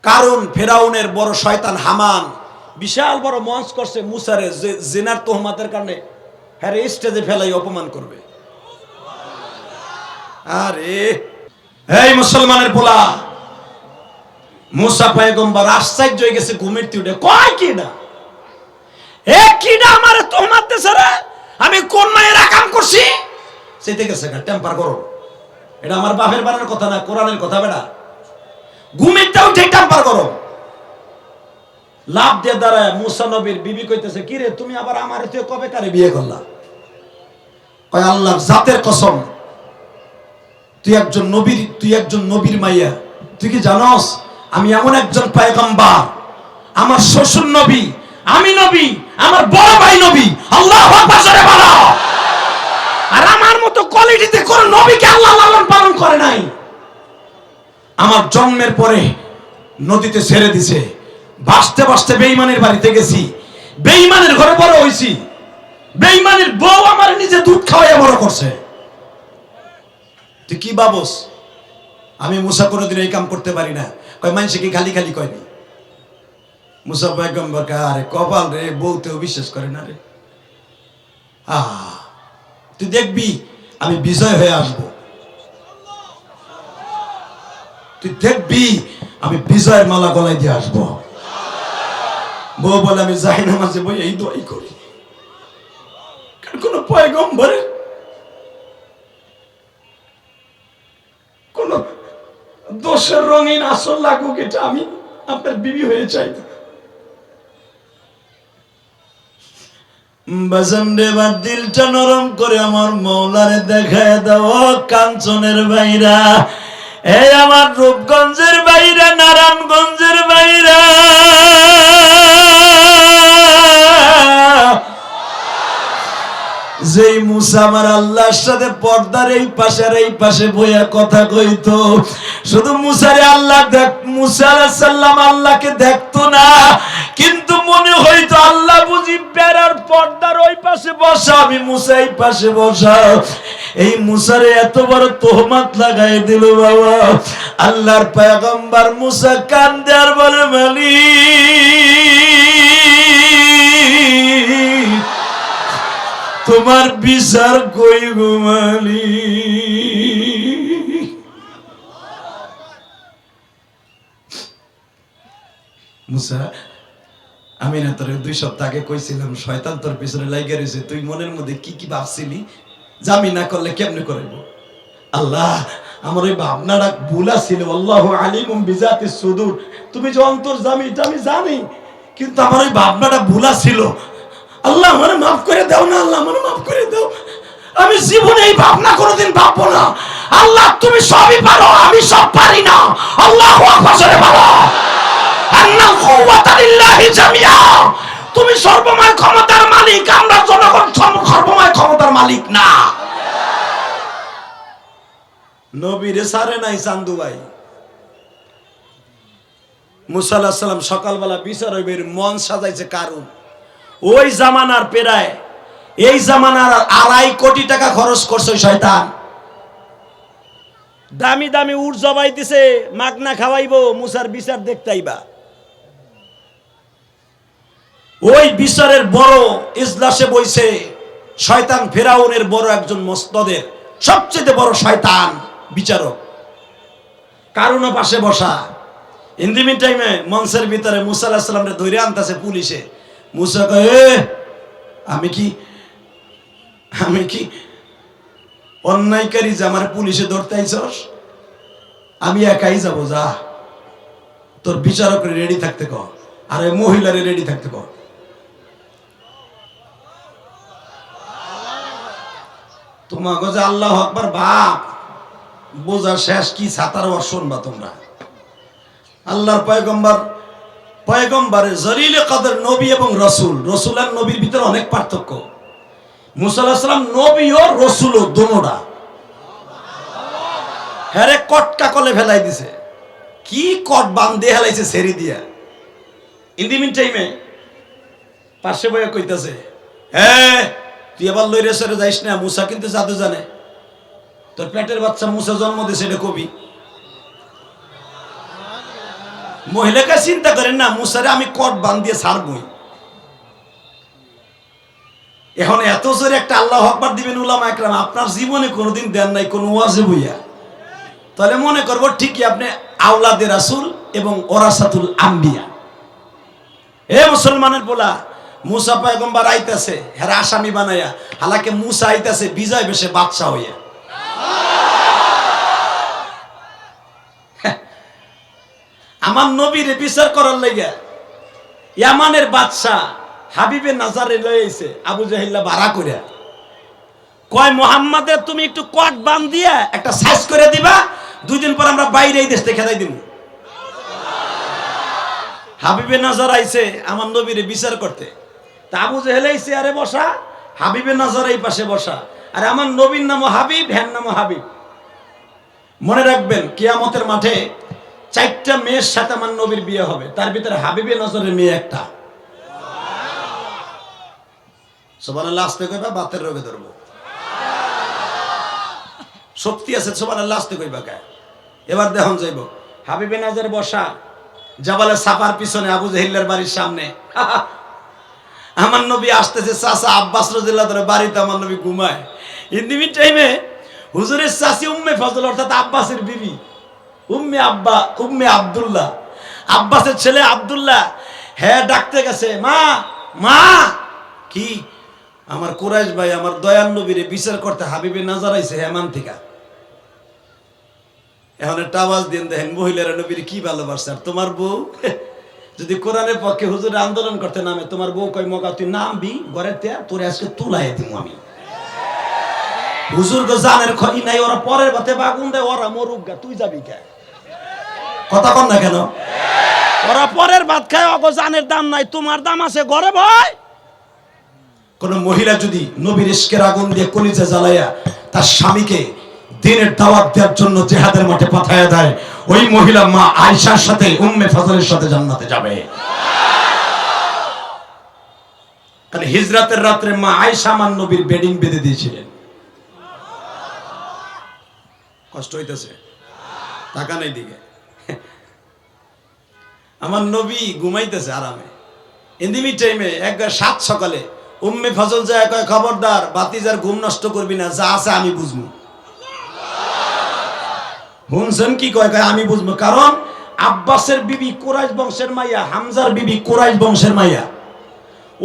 কারণ ফেরাউনের বড় শয়তান হামান বিশাল বড় মঞ্চ করছে মুসারে জিনার তোহমাতের কারণে হ্যাঁ স্টেজে ফেলাই অপমান করবে। আরে এই মুসলমানের পোলা, মুসা পয়গম্বর আশ্চর্য হয়ে গেছে, ঘুমের উঠে কয় কি না আমার তোহমাত দেছে রে, আমি কোন মায়ের কাম করছি সেতে গেছে টেম্পার করো, এটা আমার বাপের বানার কথা না, কোরআনের কথা। বেটা ঘুমেরটা উঠে টেম্পার করো। লাভ দিয়ে দাঁড়ায় মুসা নবীর বিবি কইতেছে, কি রে তুমি আবার আমার তুই কবে কারে বিয়ে করলা? কয় আল্লাহর জাতের কসম, তুই একজন নবীর মাইয়া। তুই কি জানোস আমি এমন একজন পয়গম্বর, আমার শ্বশুর নবী, আমি নবী, আমার বড় ভাই নবী। আল্লাহু আকবার জোরে বলো। আর আমার মতো কোয়ালিটিতে কোন নবীকে আল্লাহ লালন পালন করে নাই। আমার জন্মের পরে নদীতে ছেড়ে দিছে, ভাসতে ভাসতে বেঈমানের বাড়িতে গেছি, বেঈমানের ঘরে বড় হইছি, বেঈমানের বউ আমার নিজে দুধ খাওয়াইয়া বড় করছে। তুই কি ভাবস আমি মুসা কোনোদিন এই কাম করতে পারি না? কয় মানুষে কি খালি খালি কয়নি? মুসা পয়গম্বর কয় আরে কপাল রে, বউতেও বিশ্বাস করে না রে। তুই দেখবি আমি বিজয় হয়ে আসবো, তুই দেখবি আমি বিজয়ের মালা গলায় দিয়ে আসবো। বউ বলে আমি যাই না মাঝে বই এই দোয়াই করি, কারণ কোন পয়গম্বরের কোন দোষের রঙিন আসল লাগুক, এটা আমি আপনার বিবি হয়ে চাই না। বাজানরে বার দিলটা নরম করে আমার মৌলারে দেখায় দাও, কাঞ্চনের বাইরা, এই আমার রূপগঞ্জের বাইরা, নারায়ণগঞ্জের বাইরা, যেই মুসা আমার আল্লাহর সাথে পর্দার এই পাশে আর এই পাশে বইয়া কথা কইতো, শুধু মুসারে আল্লাহ দেখ, মুসা আলাইহিস সালাম আল্লাহকে দেখতো না, কিন্তু মনে হইতো আল্লাহ বুঝি বেড়ার পর্দার ওই পাশে বসা, আমি মুসা এই পাশে বসা। এই মুসারে এত বড় তোহমাত লাগাই দিল বাবা। আল্লাহর পয়গম্বর মুসা কান্দে আর বলে, মালিক তোমার বিচার কই গো মালিক? মুসা আমি না তোর 2 সপ্তাহ আগে কইছিলাম শয়তান তোর পিছনে লাগিয়ে রয়েছে, তুই মনের মধ্যে কি কি ভাবছিলি, জামি না করলে কেমনে করব? আল্লাহ আমার ওই ভাবনাটা ভুলা ছিল, আল্লাহু আলিমুম বিজাতিস সুদূর, তুমি যে অন্তর্যামী এটা আমি জানি, কিন্তু আমার ওই ভাবনাটা ভুলা ছিল। আল্লাহ আমারে মাফ করে দাও না, আল্লাহ আমারে মাফ করে দাও, আমি জীবনে এই ভাবনা কোনোদিন ভাববো না। আল্লাহ তুমি সবই পারো, আমি সব পারি না। আল্লাহু আকবার জোরে বলো। আন্না কুওয়াতা লিল্লাহি জামিআ, তুমি সর্বময় ক্ষমতার মালিক, আমরা জনগণ সর্বময় ক্ষমতার মালিক না। নবীরে সারে নাই চান্দু ভাই। মুসা আলাইহিস সালাম সকালবেলা বিচার হইবে মন সাজাইছে, কারণ ওই জামানার পেরায় এই জামানার 2.5 কোটি টাকা খরচ করছে শয়তান। দামি দামি উট জবাই দিছে, মাগনা খাওয়াইবো, মুসার বিচার দেখতে আইবা। ওই বিচারের বড় ইজলাসে বইছে শয়তান ফেরাউনের বড় একজন মসনদের সবচেয়ে বড় শয়তান বিচারক, কারণ পাশে বসা। ইন দি মিন টাইমে মঞ্চের ভিতরে মুসা আলাইহিস সালামরে ধরে আনতাছে পুলিশে। মুসা কয়ে, আমি কি অন্যায়কারী যে আমার পুলিশে ধরতে আইছস? আমি একাই যাব, যা তোর বিচারকরে রেডি থাকতে কর, আর ওই মহিলারে রেডি থাকতে কর। তোমাকে যে আল্লাহু আকবার বাপ বোঝা শেষ, কি ছাতার ওয়াজ শুনবা তোমরা? আল্লাহর পয়গম্বরে জলিলে কদর নবী এবং রসুল, রসুল আর নবীর ভিতরে অনেক পার্থক্য। মুসা আলাইহিস সালাম নবী ও রসুল ও দোনোটা। হ্যারে কটকা কলে ফেলাই দিছে, কি কট বান্ধে হেলাইছে ছেড়ে দিয়া। ইন দি মিন টাইমে পাশে বইয়া কইতাছে, হ্যাঁ তুই এবার লইরে সরে যাইস না, মুসা কিন্তু জাদু জানে, তোর পেটের বাচ্চা মুসা জন্ম দিয়েছে, এটা কবি। মহিলাকে চিন্তা করেন না, মুসারে আমি কট বান দিয়ে ছাড়বই। এখন এত জোরে একটা আল্লাহ আকবার দিবেন উলামা একরাম, আপনার জীবনে কোনোদিন দেন নাই কোন ওয়াজে বইয়া, তাহলে মনে করবো ঠিকই আপনি আওলাদে রাসূল এবং ওরাসাতুল আম্বিয়া। এ মুসলমানের বলা, মুসা পয়গম্বর আইতাছে হেরা আসামি বানাইয়া, হালাকে মুসা আইতাছে বিজয় বেশে বাদশা হইয়া। আমার নবীরে বিচার করার লাগিয়া ইয়ামানের বাদশা হাবিবে নাজারে লইছে আবু জাহিল্লা ভাড়া কইরা, কয় মুহাম্মাদের তুমি একটু কট বাঁধ দিয়া একটা সাইজ করে দিবা, 2 দিন পর আমরা বাইরে এই দেশ থেকে খেদাই দিব। হাবিবে নাজার আইছে আমার নবীরে বিচার করতে, তা আবু জাহেল আইছে আরে বসা, হাবিবে নাজার এই পাশে বসা, আর আমার নবীর নামও হাবিব, হ্যান নামও হাবিব। মনে রাখবেন কিয়ামতের মাঠে 4টা মেয়ের সাথে আমার নবীর বিয়ে হবে, তার ভিতরে হাবিবে নজরের মেয়ে একটা। সুবহানাল্লাহ আসতে কইবা, বাতের রোগে ধরবো। শক্তি আছে সুবহানাল্লাহ আসতে কইবা কে। এবার দেখুন যাইব হাবিবে নজর বসা জাবালে সাফার পিছনে আবু জাহিলের বাড়ির সামনে। আমার নবী আসতেছে, চাচা আব্বাস রাদিয়াল্লাহু তাআলা বাড়িতে আমার নবী ঘুমায়। ইন দি মিন টাইমে হুজুরের চাচি উম্মে ফজল অর্থাৎ আব্বাসের বিবি উম্মে আব্দুল্লাহ, আব্বাসের ছেলে আব্দুল্লাহ, হ্যাঁ ডাকতে গেছে, মা মা। কি? আমার কুরাইশ ভাই আমার দয়াল নবীরে বিচার করতে হাবিবে নাজার আইছে হেমান থেকে। এখন একটা আওয়াজ দিন, দেখেন মহিলারা নবীর কি ভালোবাসে। আর তোমার বউ যদি কোরআনের পক্ষে হুজুরে আন্দোলন করতে নামে, তোমার বউ কয় মগা তুই নামবি ঘরের তে, তোর আজকে তুলাই দিব আমি। হুজুর গো জানের খই নাই, ওরা পরের বাতে বাগুন দেয়, ওরা মরুক গা, তুই যাবি কে? কথা কন না কেন? ওরা পরের ভাত খায়, অগো জানের দাম নাই, তোমার দাম আছে ঘরে ভয়। কোন মহিলা যদি নবীর ইশকের আগুন দিয়ে কলিজা জ্বালাইয়া তার স্বামীকে দিনের দাওয়াত দেওয়ার জন্য জিহাদের মাঠে পাঠায়া দেয়, ওই মহিলা মা আয়েশার সাথে উম্মে ফজলের সাথে জান্নাতে যাবে। কারণ হিজরাতের রাত্রে মা আয়েশা আমার নবীর বেডিং বেঁধে দিয়েছিলেন। কষ্ট হইতেছে? টাকা নাই দিকে আমার নবী ঘুমাইতেছে আরামে। ইন্দিমি টাইমে একবার 7 সকালে উম্মে ফজল যায় কয়, খবরদার বাতিজার ঘুম নষ্ট করবি না, যা আছে আমি বুঝবো। শুনছেন কি কয়? কয় আমি বুঝবো, কারণ আব্বাসের বিবি কুরাইশ বংশের মাইয়া, হামজার বিবি কুরাইশ বংশের মাইয়া।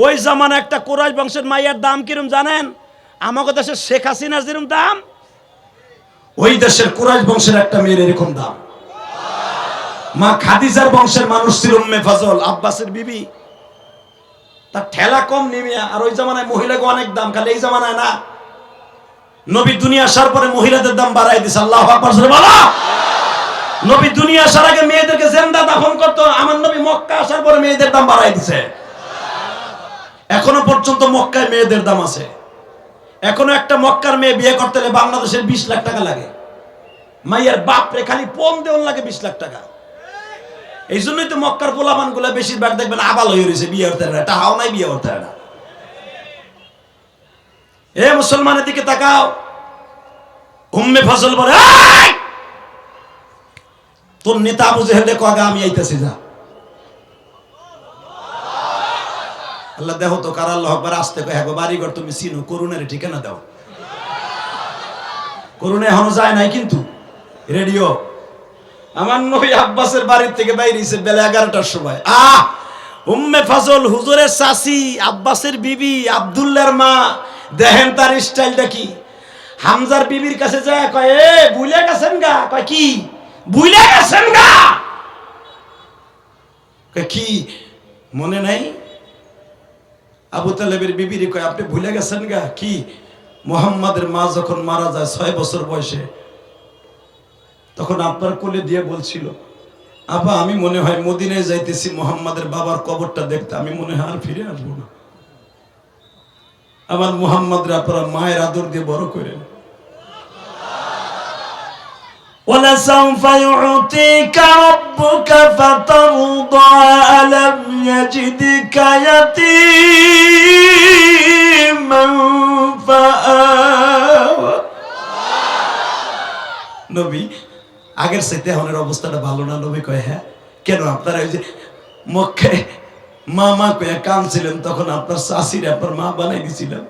ওই জামানা একটা কুরাইশ বংশের মাইয়ার দাম কিরম জানেন? আমাদের দেশের শেখ হাসিনার যেরকম দাম, ওই দেশের কুরাইশ বংশের একটা মেয়ের এরকম দাম। মা খাদিজার বংশের মানুষ ছিল উম্মে ফজল, আব্বাসের বিবি। তার ঠেলা কম নেমিয়া। আর ওই জামানায় মহিলাকে অনেক দাম, খালি এই জামানায় না। নবী দুনিয়া আসার পরে মহিলাদের দাম বাড়াই দিছে। আল্লাহু আকবার জোরে বলো। নবী দুনিয়া আসার আগে মেয়েদেরকে জিন্দা দাফন করতো, আমার নবী মক্কা আসার পরে মেয়েদের দাম বাড়াই দিছে। এখনো পর্যন্ত মক্কায় মেয়েদের দাম আছে। এখনো একটা মক্কার মেয়ে বিয়ে করতে হলে বাংলাদেশের 20 লাখ টাকা লাগে। মাইয়ার বাপ রে খালি পণ দেওয়ার লাগে 20 লাখ টাকা। এই জন্যই তো মক্কার পোলাপান গুলা বেশিরভাগ দেখবেন আবাল হয়ে রয়েছে, বিয়ে করতে না, টাকাও নাই, বিয়ে করতে না। এ মুসলমানের দিকে তাকাও। উম্মে ফজল বলে, তোর নেতা আবু জেহেল কগা আমি আইতাছি, যা। আল্লাহ দেখো তো কার আল্লাহ আকবার আসতে কয়, হ্যাঁ বাড়িঘর তুমি চিনো, করুণারে ঠিকানা দাও। করুণা এখনো যায় নাই কিন্তু রেডিও। আমার নবী আব্বাসের বাড়ির থেকে বাইরে এসে বেলা 11টার সময়। উম্মে ফজল হুজুরের চাচি, আব্বাসের বিবি, আব্দুল্লাহর মা, দেখেন তার স্টাইলটা কি। হামজার বিবির কাছে যায়, কয় এ ভুলে গেছেন গা? কয় কি ভুলে গেছেন গা? কয় কি মনে নাই? আবু তালেবের বিবির কয় আপনি ভুলে গেছেন গা? কি মুহাম্মাদের মা যখন মারা যায় 6 বছর বয়সে, তখন আপনার কোলে দিয়ে বলছিল, আপা আমি মনে হয় মদিনায় যাইতেছি মুহাম্মাদের বাবার কবরটা দেখতে, আমি মনে হয় আর ফিরে আসবো না। আমার মুহাম্মাদের আপনারা মায়ের আদর দিয়ে বড় করেন। وَلَسَوْفَ يُعْطِيكَ رَبُّكَ فَتَرْضَىٰ أَلَمْ يَجِدْكَ يَتِيمًا فَآوَىٰ। নবী আগের চাইতে এখনের অবস্থাটা ভালো না? নবী কয় হ্যাঁ। কেন আপনারা ওই যে মক্কে মা কয়ে কাঁদছিলেন, তখন আপনার শাশির আপনার মা বানাই দিয়েছিলাম,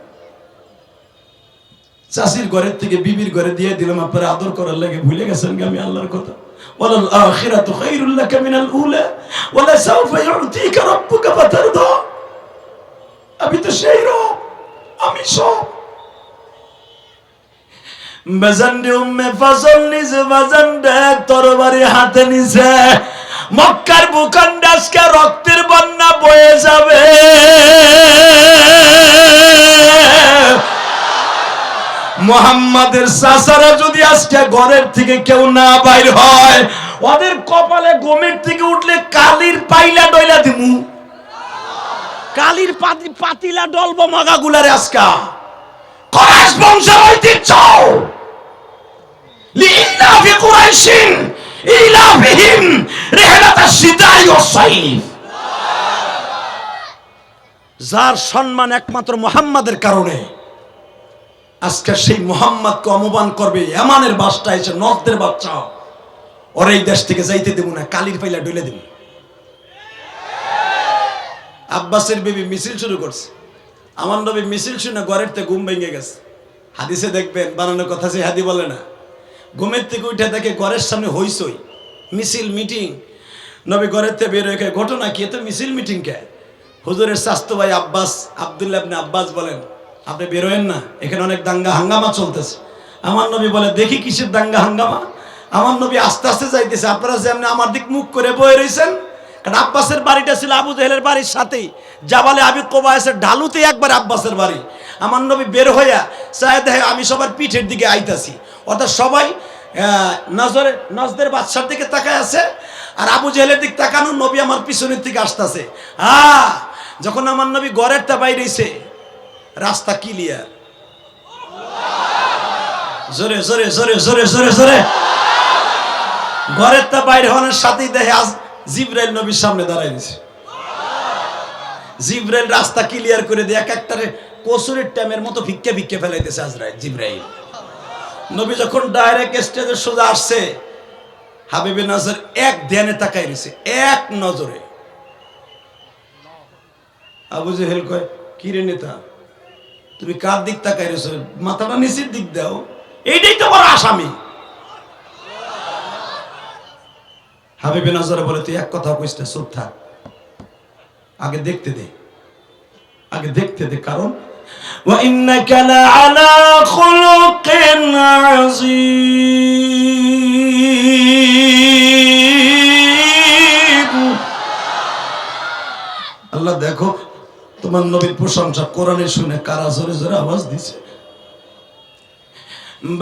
চাষির ঘরের থেকে বিবির ঘরে দিয়ে দিলাম আপনারা আদর করার লাগে, ভুলে গেছেন কি আমি আল্লাহর কথা? ওয়ালাল আখিরাতু খায়রুল লাকা মিনাল উলা ওয়ালা সাওফা ইউতিকা রাব্বুকা ফাতারদা। আমি তো সেই রব, আমি সব। বাজানরে উম্মে ফজল নিজে বাজানরে তরবারি হাতে নিছে, মক্কার ভূখণ্ডে আজকে রক্তের বন্যা বয়ে যাবে। মুহাম্মাদের চাচারা যদি আজকে ঘরের থেকে কেউ না বাইর হয়, ওদের কপালে গমের থেকে উঠলে কালির পাইলা ডইলা দিমু, কালির পাতিলা ডলব মাগাগুলারে। আজকা কুরাইশ বংশের ঐতিহ্য, লিইলাফি কুরাইশিন ইলাফিহিম রিহলাতাশ শিতাই ওয়াস সাইফ। যার সম্মান একমাত্র মুহাম্মাদের কারণে, আজকে সেই মুহাম্মদকে অপমান করবে ইয়ামানের বাদশা এসে, নজদের বাচ্চা, ওর এই দেশ থেকে যাইতে দেব না, কালির পাইলা ডইলে দেব। আব্বাসের বিবি মিছিল শুরু করছে, আমার নবী মিছিল শুনে ঘরের থেকে ঘুম ভেঙে গেছে। হাদিসে দেখবেন, বানানোর কথা যে হাদি বলে না, ঘুমের থেকে উঠে দেখে ঘরের সামনে হইচই, মিছিল মিটিং। নবী ঘরের থেকে বের হয়ে, ঘটনা কি? এত মিছিল মিটিং কে? হুজুরের স্বাস্থ্য ভাই আব্বাস, আব্দুল্লাহ ইবনে আব্বাস বলেন, আপনি বেরোয়েন না, এখানে অনেক দাঙ্গা হাঙ্গামা চলতেছে। আমার নবী বলে, দেখি কিসের দাঙ্গা হাঙ্গামা? আমার নবী আস্তে আস্তে যাইতেছে, আপনারা যেমনি আমার দিক মুখ করে বয়ে রয়েছেন। কারণ আব্বাসের বাড়িটা ছিল আবু জেহেলের বাড়ির সাথেই, জাবালে আবি কোবায়েসের ঢালুতেই একবার আব্বাসের বাড়ি। আমার নবী বের হইয়া চায় দেখে আমি সবার পিঠের দিকে আইতাছি, অর্থাৎ সবাই নজদের বাদশার দিকে তাকায় আছে, আর আবু জেহেলের দিক তাকানো, নবী আমার পিছনের দিকে আসতেছে। যখন আমার নবী ঘরের তা বাইরেছে, রাস্তা ক্লিয়ার, জোরে জোরে জোরে জোরে জোরে জোরে, ঘরের তা বাইরে হওয়ার সাথেই দেখে আজ জিবরাইল নবীর সামনে দাঁড়াই দিছে। জিবরাইল রাস্তা ক্লিয়ার করে দিয়ে এক একটারে কসুরের টাইমের মতো ভিক্ষে ভিক্ষে ফেলাইতেছে আজরাইল জিবরাইল। নবী যখন ডাইরেক্ট স্টেজের সোজা আসছে, হাবিবে নজর এক ধ্যানে তাকাই রয়েছে, এক নজরে। আবু জেহেল কয়, কি রে নেতা, তুমি কার দিক তাকাই রয়েছো? মাথাটা নিচের দিক দাও, এইটাই তো বড় আসামি। হাবিবে নজরে বলে, তুই এক কথা কইস না, চুপ থাক, আগে দেখতে দে, আগে দেখতে দে, কারণ ওয়া ইন্নাকা লাআলা খুলুকিন আযীম। আল্লাহ দেখো তোমার নবীর প্রশংসা কোরআনে শুনে কারা জোরে জোরে আওয়াজ দিছে।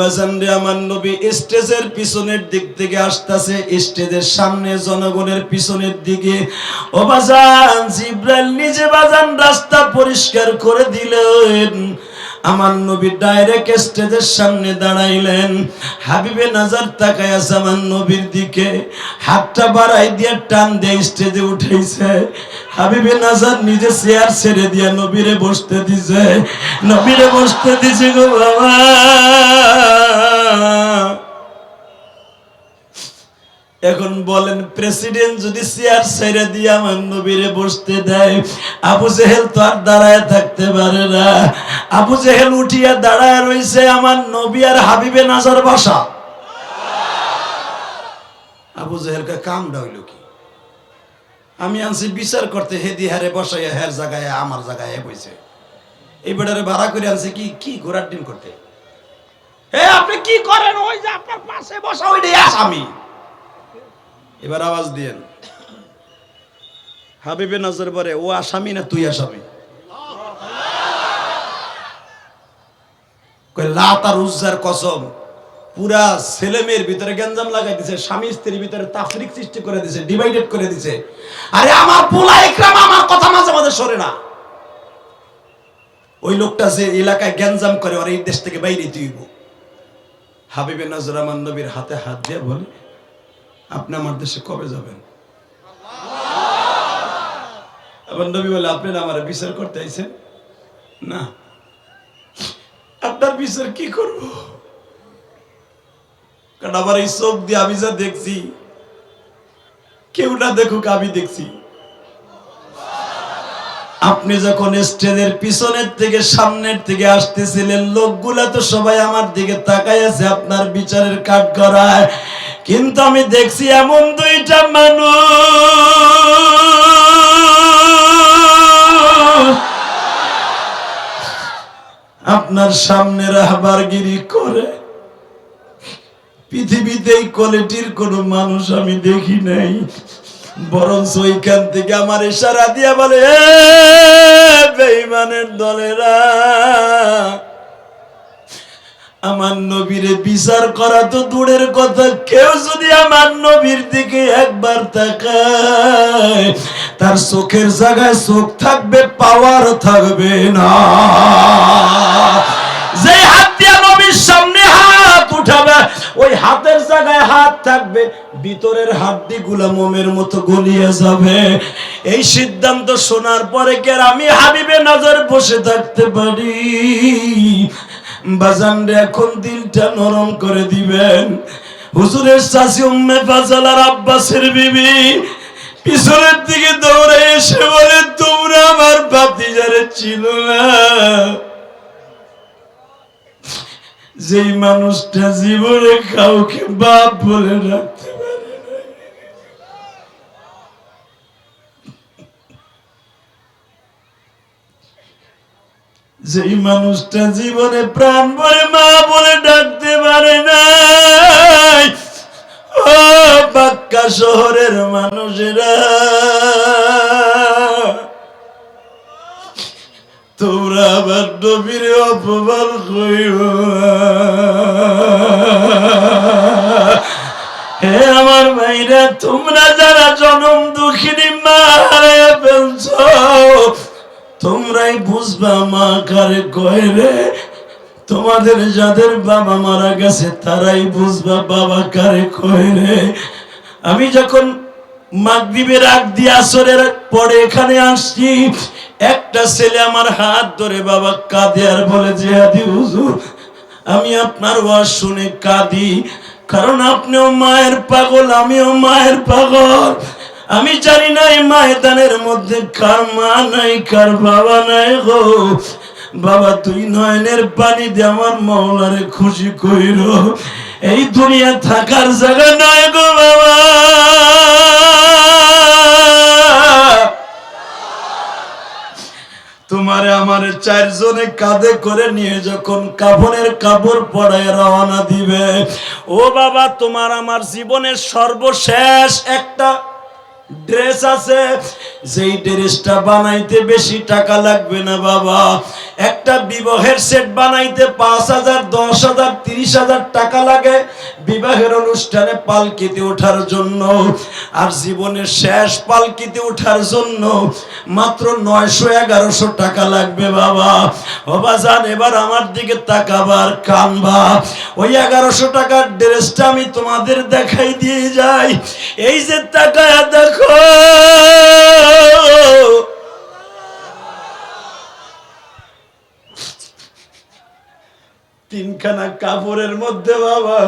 বাজানরে আমার নবী স্টেজের পিছনের দিক থেকে আসতেছে, স্টেজের সামনে জনগণের পিছনের দিকে। ও বাজান, জিবরাইল নিজে বাজান রাস্তা পরিষ্কার করে দিলেন। আমার নবী ডাইরেক্ট স্টেজের সামনে দাঁড়াইলেন। হাবিবে নজর তাকায় আছে আমার নবীর দিকে, হাতটা বাড়াই দিয়ে টান দিয়ে স্টেজে উঠাইছে। হাবিবে নজর নিজে চেয়ার ছেড়ে দিয়ে নবীরে বসতে দিছে, নবীরে বসতে দিছে গো বাবা। এখন বলেন, প্রেসিডেন্ট যদি চেয়ার ছেড়ে দিয়ে আমার নবীরে বসতে দেয়, আবু জেহেল তো আর দাঁড়ায় থাকতে পারে না। আবু জেহেল উঠিয়া দাঁড়ায় রয়েছে আমার নবী আর হাবিবে নজর বসা। আবু জেহেলকে কামটা হইল কি? আমি আনছি বিচার করতে, হেদি হারে বসাইয়া হের জায়গায় আমার জায়গায় বইছে। এই বেটারে ভাড়া করে আনছে কি কি ঘোরার ডিম করতে। হে আপনি কি করেন? ওই যে আপনার পাশে বসা, ওইটাই আসামি। এবার আওয়াজ দিয়েন। হাবিবে নজর বলে, ও আসামি না তুই আসামি? লাত আর উজ্জার কসম, পুরা ছেলে মেয়ের ভিতরে গেঞ্জাম লাগাই দিছে, স্বামী স্ত্রীর ভিতরে তাফরিক সৃষ্টি করে দিছে, ডিভাইডেড করে দিছে। আরে আমার পোলা ইকরাম আমার কথা মাঝে মাঝে সরে না। ওই লোকটা যে এলাকায় গেঞ্জাম করে, আর এই দেশ থেকে বাইরে তুইব। হাবিবে নজর আমার নবীর হাতে হাত দিয়ে বলে, আপনি আমার দেশে কবে যাবেন? আমার নবী বলে, আপনি আমার বিচার করতে আইছেন না? আপনার বিচার কি করব? কারণ আমার এই চোখ দিয়ে আমি যা দেখছি, কেউ না দেখুক, আমি দেখছি। আপনি যখন স্টেজের পিছনের থেকে সামনের থেকে আসতেছিলেন, লোকগুলা তো সবাই আমার দিকে তাকায় আছে আপনার বিচারের কাঠ করায়, কিন্তু আমি দেখছি এমন দুইটা মানুষ আপনার সামনে রাহবারগিরি করে। পৃথিবীতে এই কোয়ালিটির কোন মানুষ আমি দেখি নাই। বরঞ্চ ওইখান থেকে আমার ইশারা দিয়া বলে, এ বেঈমানের দলেরা, আমার নবীরে বিচার করা তো দূরের কথা, কেউ যদি আমার নবীর দিকে একবার তাকায়, তার চোখের জায়গায় চোখ থাকবে, পাওয়ার থাকবে না। যে হাত দিয়া নবীর সামনে হাত উঠাবে, ওই হাতের জায়গায় হাত থাকবে, ভিতরের হাড্ডি গুলা মোমের মতো গলিয়ে যাবে। এই সিদ্ধান্ত শোনার পরে কে আমি হাবিবে নজর বসে থাকতে পারি? বাজান রে, এখন দিলটা নরম করে দিবেন। হুজুরের চাচি উম্মে ফাজল আর আব্বাসের বিবি পিছনের দিকে দৌড়ে এসে বলে, তোমরা আমার ভাতিজারে ছিল না? যেই মানুষটা জীবনে কাউকে বাপ বলে রাখতে পারে না, যেই মানুষটা জীবনে প্রাণ ভরে মা বলে ডাকতে পারে না, ও বাক্কা শহরের মানুষেরা, তোমরা আবার নবীর অপমান কইও। হে আমার ভাইরা, তোমরা যারা জনম দুঃখিনী মা হারায়া ফেলছ, তোমরাই বুঝবা মা কারে কয় রে। তোমাদের যাদের বাবা মারা গেছে তারাই বুঝবা বাবা কারে কয় রে। আমি যখন মাগরিবের আগ দিয়ে আসরের পরে এখানে আসছি, একটা ছেলে আমার হাত ধরে বাবা কাঁদে আর বলে, জিহাদি হুজুর, আমি আপনার ওয়াজ শুনে কাঁদি, কারণ আপনিও মায়ের পাগল, আমিও মায়ের পাগল। আমি জানি না এই ময়দানের মধ্যে কার মা নাই, কার বাবা নাই গো। বাবা, তুই নয়নের পানি দিয়ে আমার মাওলারে খুশি কইর। এই দুনিয়া থাকার জায়গা নাই গো বাবা। তোমারে আমারে চারজনে কাঁধে করে নিয়ে যখন কাফনের কাপড় পরায় রওনা দিবে, ও বাবা, তোমার আমার জীবনের সর্বশেষ একটা ড্রেস আছে, যেই ড্রেসটা বানাইতে বেশি টাকা লাগবে না বাবা। একটা বিবাহের সেট বানাইতে 5,000, 10,000, 30,000 টাকা লাগে বিবাহের অনুষ্ঠানে পালকিতে ওঠার জন্য। আর জীবনের শেষ পালকিতে ওঠার জন্য মাত্র 900-1100 টাকা লাগবে বাবা। বাবা জান, এবার আমার দিকে তাকাবার কানবা। ওই 1100 টাকার ড্রেসটা আমি তোমাদের দেখাই দিয়ে যাই। এই যে তাকায়া দেখো, তিনখানা কাপড়ের মধ্যে বাবা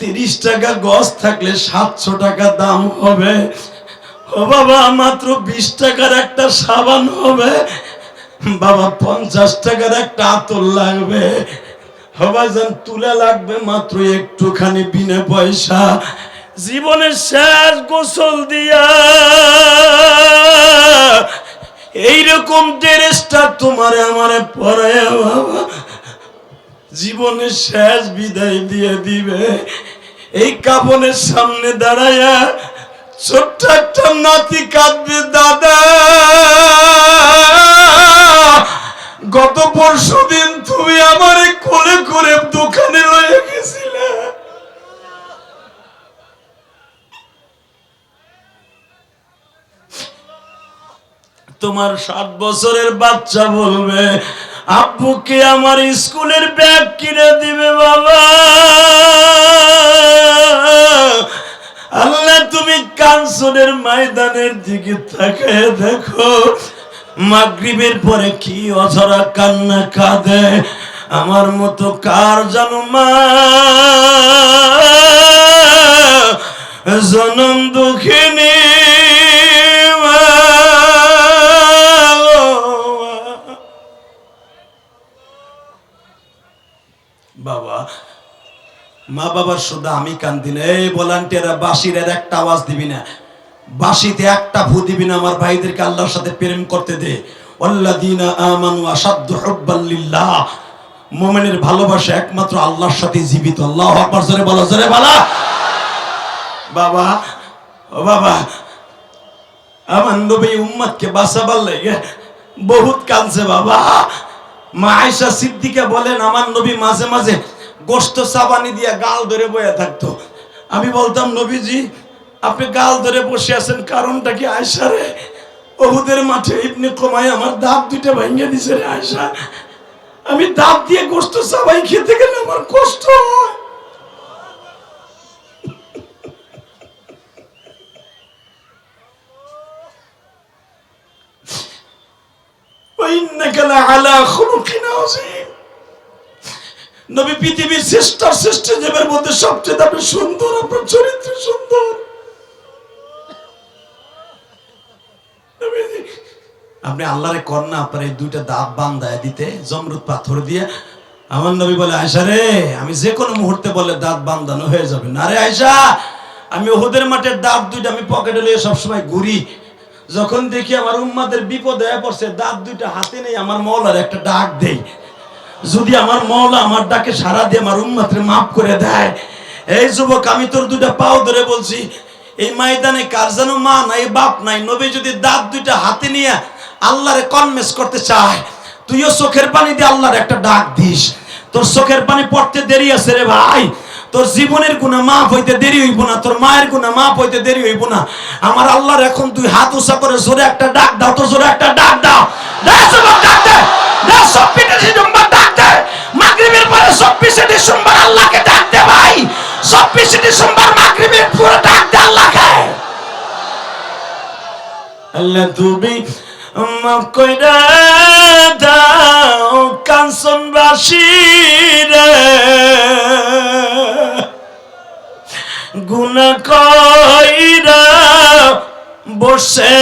30 টাকা গজ থাকলে 700 টাকা দাম হবে। ও বাবা, মাত্র 20 টাকার একটা সাবান হবে বাবা, 50 টাকার একটা আতর লাগবে বাবা জান, তুলা লাগবে মাত্র একটুখানি বিনা পয়সা। জীবনের শেষ গোসল দিয়া এইরকম ড্রেসটা তোমারে আমারে পরায়া বাবা জীবনের শেষ বিদায় দিয়ে দিবে। এই কাফনের সামনে দাঁড়ায়া ছোট্ট একটা নাতি কাঁদবে, দাদা গত পরশুদিন তুমি আমারে কোলে করে দোকানে লয়ে গেছিলে। তোমার 7 বছরের বাচ্চা বলবে, আব্বুকে আমার স্কুলের ব্যাগ কিনে দিবে বাবা। আল্লাহ, তুমি কানসুনের ময়দানের দিকে তাকায় দেখো, মাগরিবের পরে কি অঝরা কান্না কাঁদে। আমার মতো কার জানো মা জনম দুঃখিনী বাবা, মা বাবার শুধু আমি কান্দি না। এই ভলান্টিয়াররা বাঁশির একটা আওয়াজ দিবি না, বাঁশিতে একটা ফু দিবি না। আমার ভাইদেরকে আল্লাহর সাথে প্রেম করতে দে। ওয়াল্লাযীনা আমানু আশাদ্দু হুব্বান লিল্লাহ। মুমিনের ভালোবাসা একমাত্র আল্লাহর সাথে জীবিত। আল্লাহু আকবার, জোরে বলো, জোরে বলো। বাবা, ও বাবা, আমার নবী উম্মতকে বাঁচাবার লাগে বহুত কাঁদছে বাবা। মা আয়েশা সিদ্দিকা বলেন, আমার নবী মাঝে মাঝে গোশত চাবানি দিয়া গাল ধরে বয়ে থাকতো। আমি বলতাম, নবীজি আপনি গাল ধরে বসে আছেন, কারণটা কি? আয়েশা রে, উহুদের মাঠে ইবনে কুমাই আমার দাঁত দুইটা ভেঙে দিছে রে আয়েশা। আমি দাঁত দিয়ে গোশত চাবাই খেতে গেলে আমার কষ্ট হয়। নবী পৃথিবীর শ্রেষ্ঠ শ্রেষ্ঠ জীবের মধ্যে সবচেয়ে আপনি সুন্দর, আপনার চরিত্র সুন্দর। আপনি আল্লাহরে কন্যা আপনার এই দুইটা দাঁত বান্ধায় দিতে জমরুদ পাথর দিয়ে। আমার নবী বলে, আয়েশা রে, আমি যে কোনো মুহূর্তে বলে দাঁত বান্ধানো হয়ে যাবে না রে আয়েশা। আমি ওহুদের মাঠের দাঁত দুইটা আমি পকেটে নিয়ে সবসময় ঘুরি। যখন দেখি আমার উম্মাদের বিপদ হয়ে পড়ছে, দাঁত দুইটা হাতে নেই, আমার মওলার একটা ডাক দেই। যদি আমার মওলা আমার ডাকে সাড়া দিয়ে আমার উম্মাদের মাফ করে দেয়। এই যুবক, আমি তোর দুইটা পাও ধরে বলছি, এই ময়দানে কার যেন মা নাই, বাপ নাই। নবী যদি দাঁত দুইটা হাতে নিয়ে আল্লাহরে কনভিন্স করতে চায়, তুইও চোখের পানি দিয়ে আল্লাহর একটা ডাক দিস। তোর চোখের পানি পড়তে দেরি আছে রে ভাই, তোর জীবনের গুনাহ মাফ হইতে দেরি হইব না, তোর মায়ের গুনাহ মাফ হইতে দেরি হইব না। আমার আল্লাহর এখন তুই হাত উঁচা করে জোরে একটা ডাক দাও তো, জোরে একটা ডাক দাও। মাগরিবের পরে 24 ডিসেম্বর আল্লাহকে ডাক দে ভাই। 24 ডিসেম্বর মাগরিবের পুরো ডাক দে আল্লাহকে। আল্লাহ তুমি মাফ কইরা দাও কাঞ্চনবাসী রে, গুনাহ কইরা বসে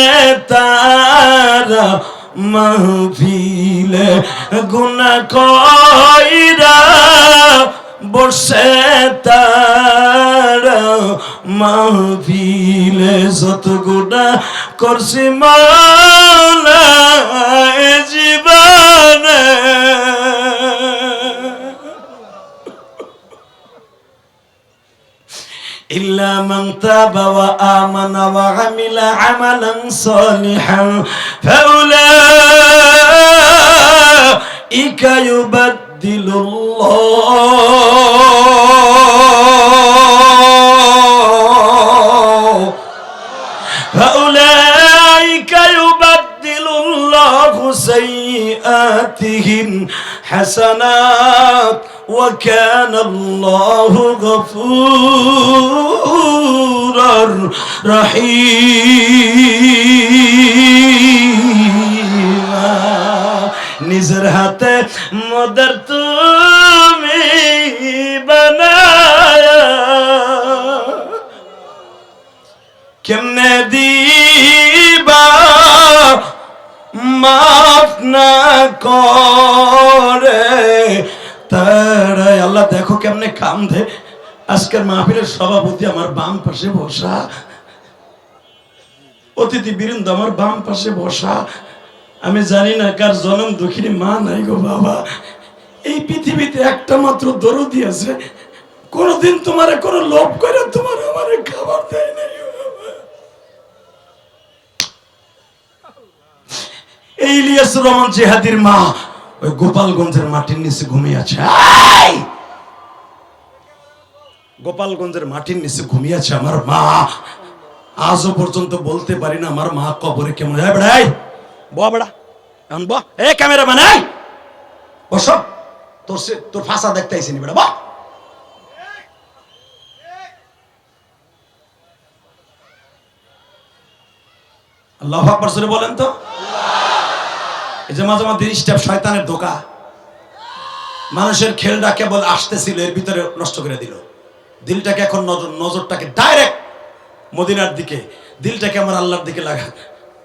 তারা মাহফিলে, গুনাহ কইরা বসে তারা মাহফিলে। যত গুনাহ করছি মাওলা এ জীবনে, ইল্লা মান তাবা ওয়া আমানা ওয়া আমিলা আমালান সালিহান ফাউলাইকা ইউবাদদিলুল্লাহু সাইয়্যাতিহিম হাসানাত ওয়া কানাল্লাহু গফুরার রহিম। নিজের হাতে মদর তুমি বানায়া, কেমনে দিবা মাফ না করে তারা। আল্লাহ দেখো কেমনে কান্দে। আজকের মাহফিলের সভাপতি আমার বাম পাশে বসা, অতিথি বৃন্দ আমার বাম পাশে বসা। আমি জানি না কার জনম দুঃখিনী মা নাই গো বাবা। এই পৃথিবীতে একটা মাত্র দরদি আছে, কোনদিন তোমারে কোনো লোভ করে তোমার আমারে খাবার দেয় নাই। এই ইলিয়াসুর রহমান জিহাদির মা ওই গোপালগঞ্জের মাটির নিচে ঘুমিয়ে আছে। গোপালগঞ্জের মাটির নিচে ঘুমিয়ে আছে আমার মা। আজও পর্যন্ত বলতে পারি না আমার মা কবরে কেমন। বেড়াই বড়া আনবো, এ ক্যামেরাম্যান বস, তোর ফাঁসা দেখতে আইসি নি বেড়া। বা আল্লাহু আকবার জোরে বলেন তো। এই যে মাঝে মাঝে স্টেপ শয়তানের ধোঁকা, মানুষের খেলটা কেবল আসতেছিল, এর ভিতরে নষ্ট করে দিল। দিলটাকে এখন নজরটাকে ডাইরেক্ট মদিনার দিকে, দিলটাকে আমার আল্লাহর দিকে লাগান।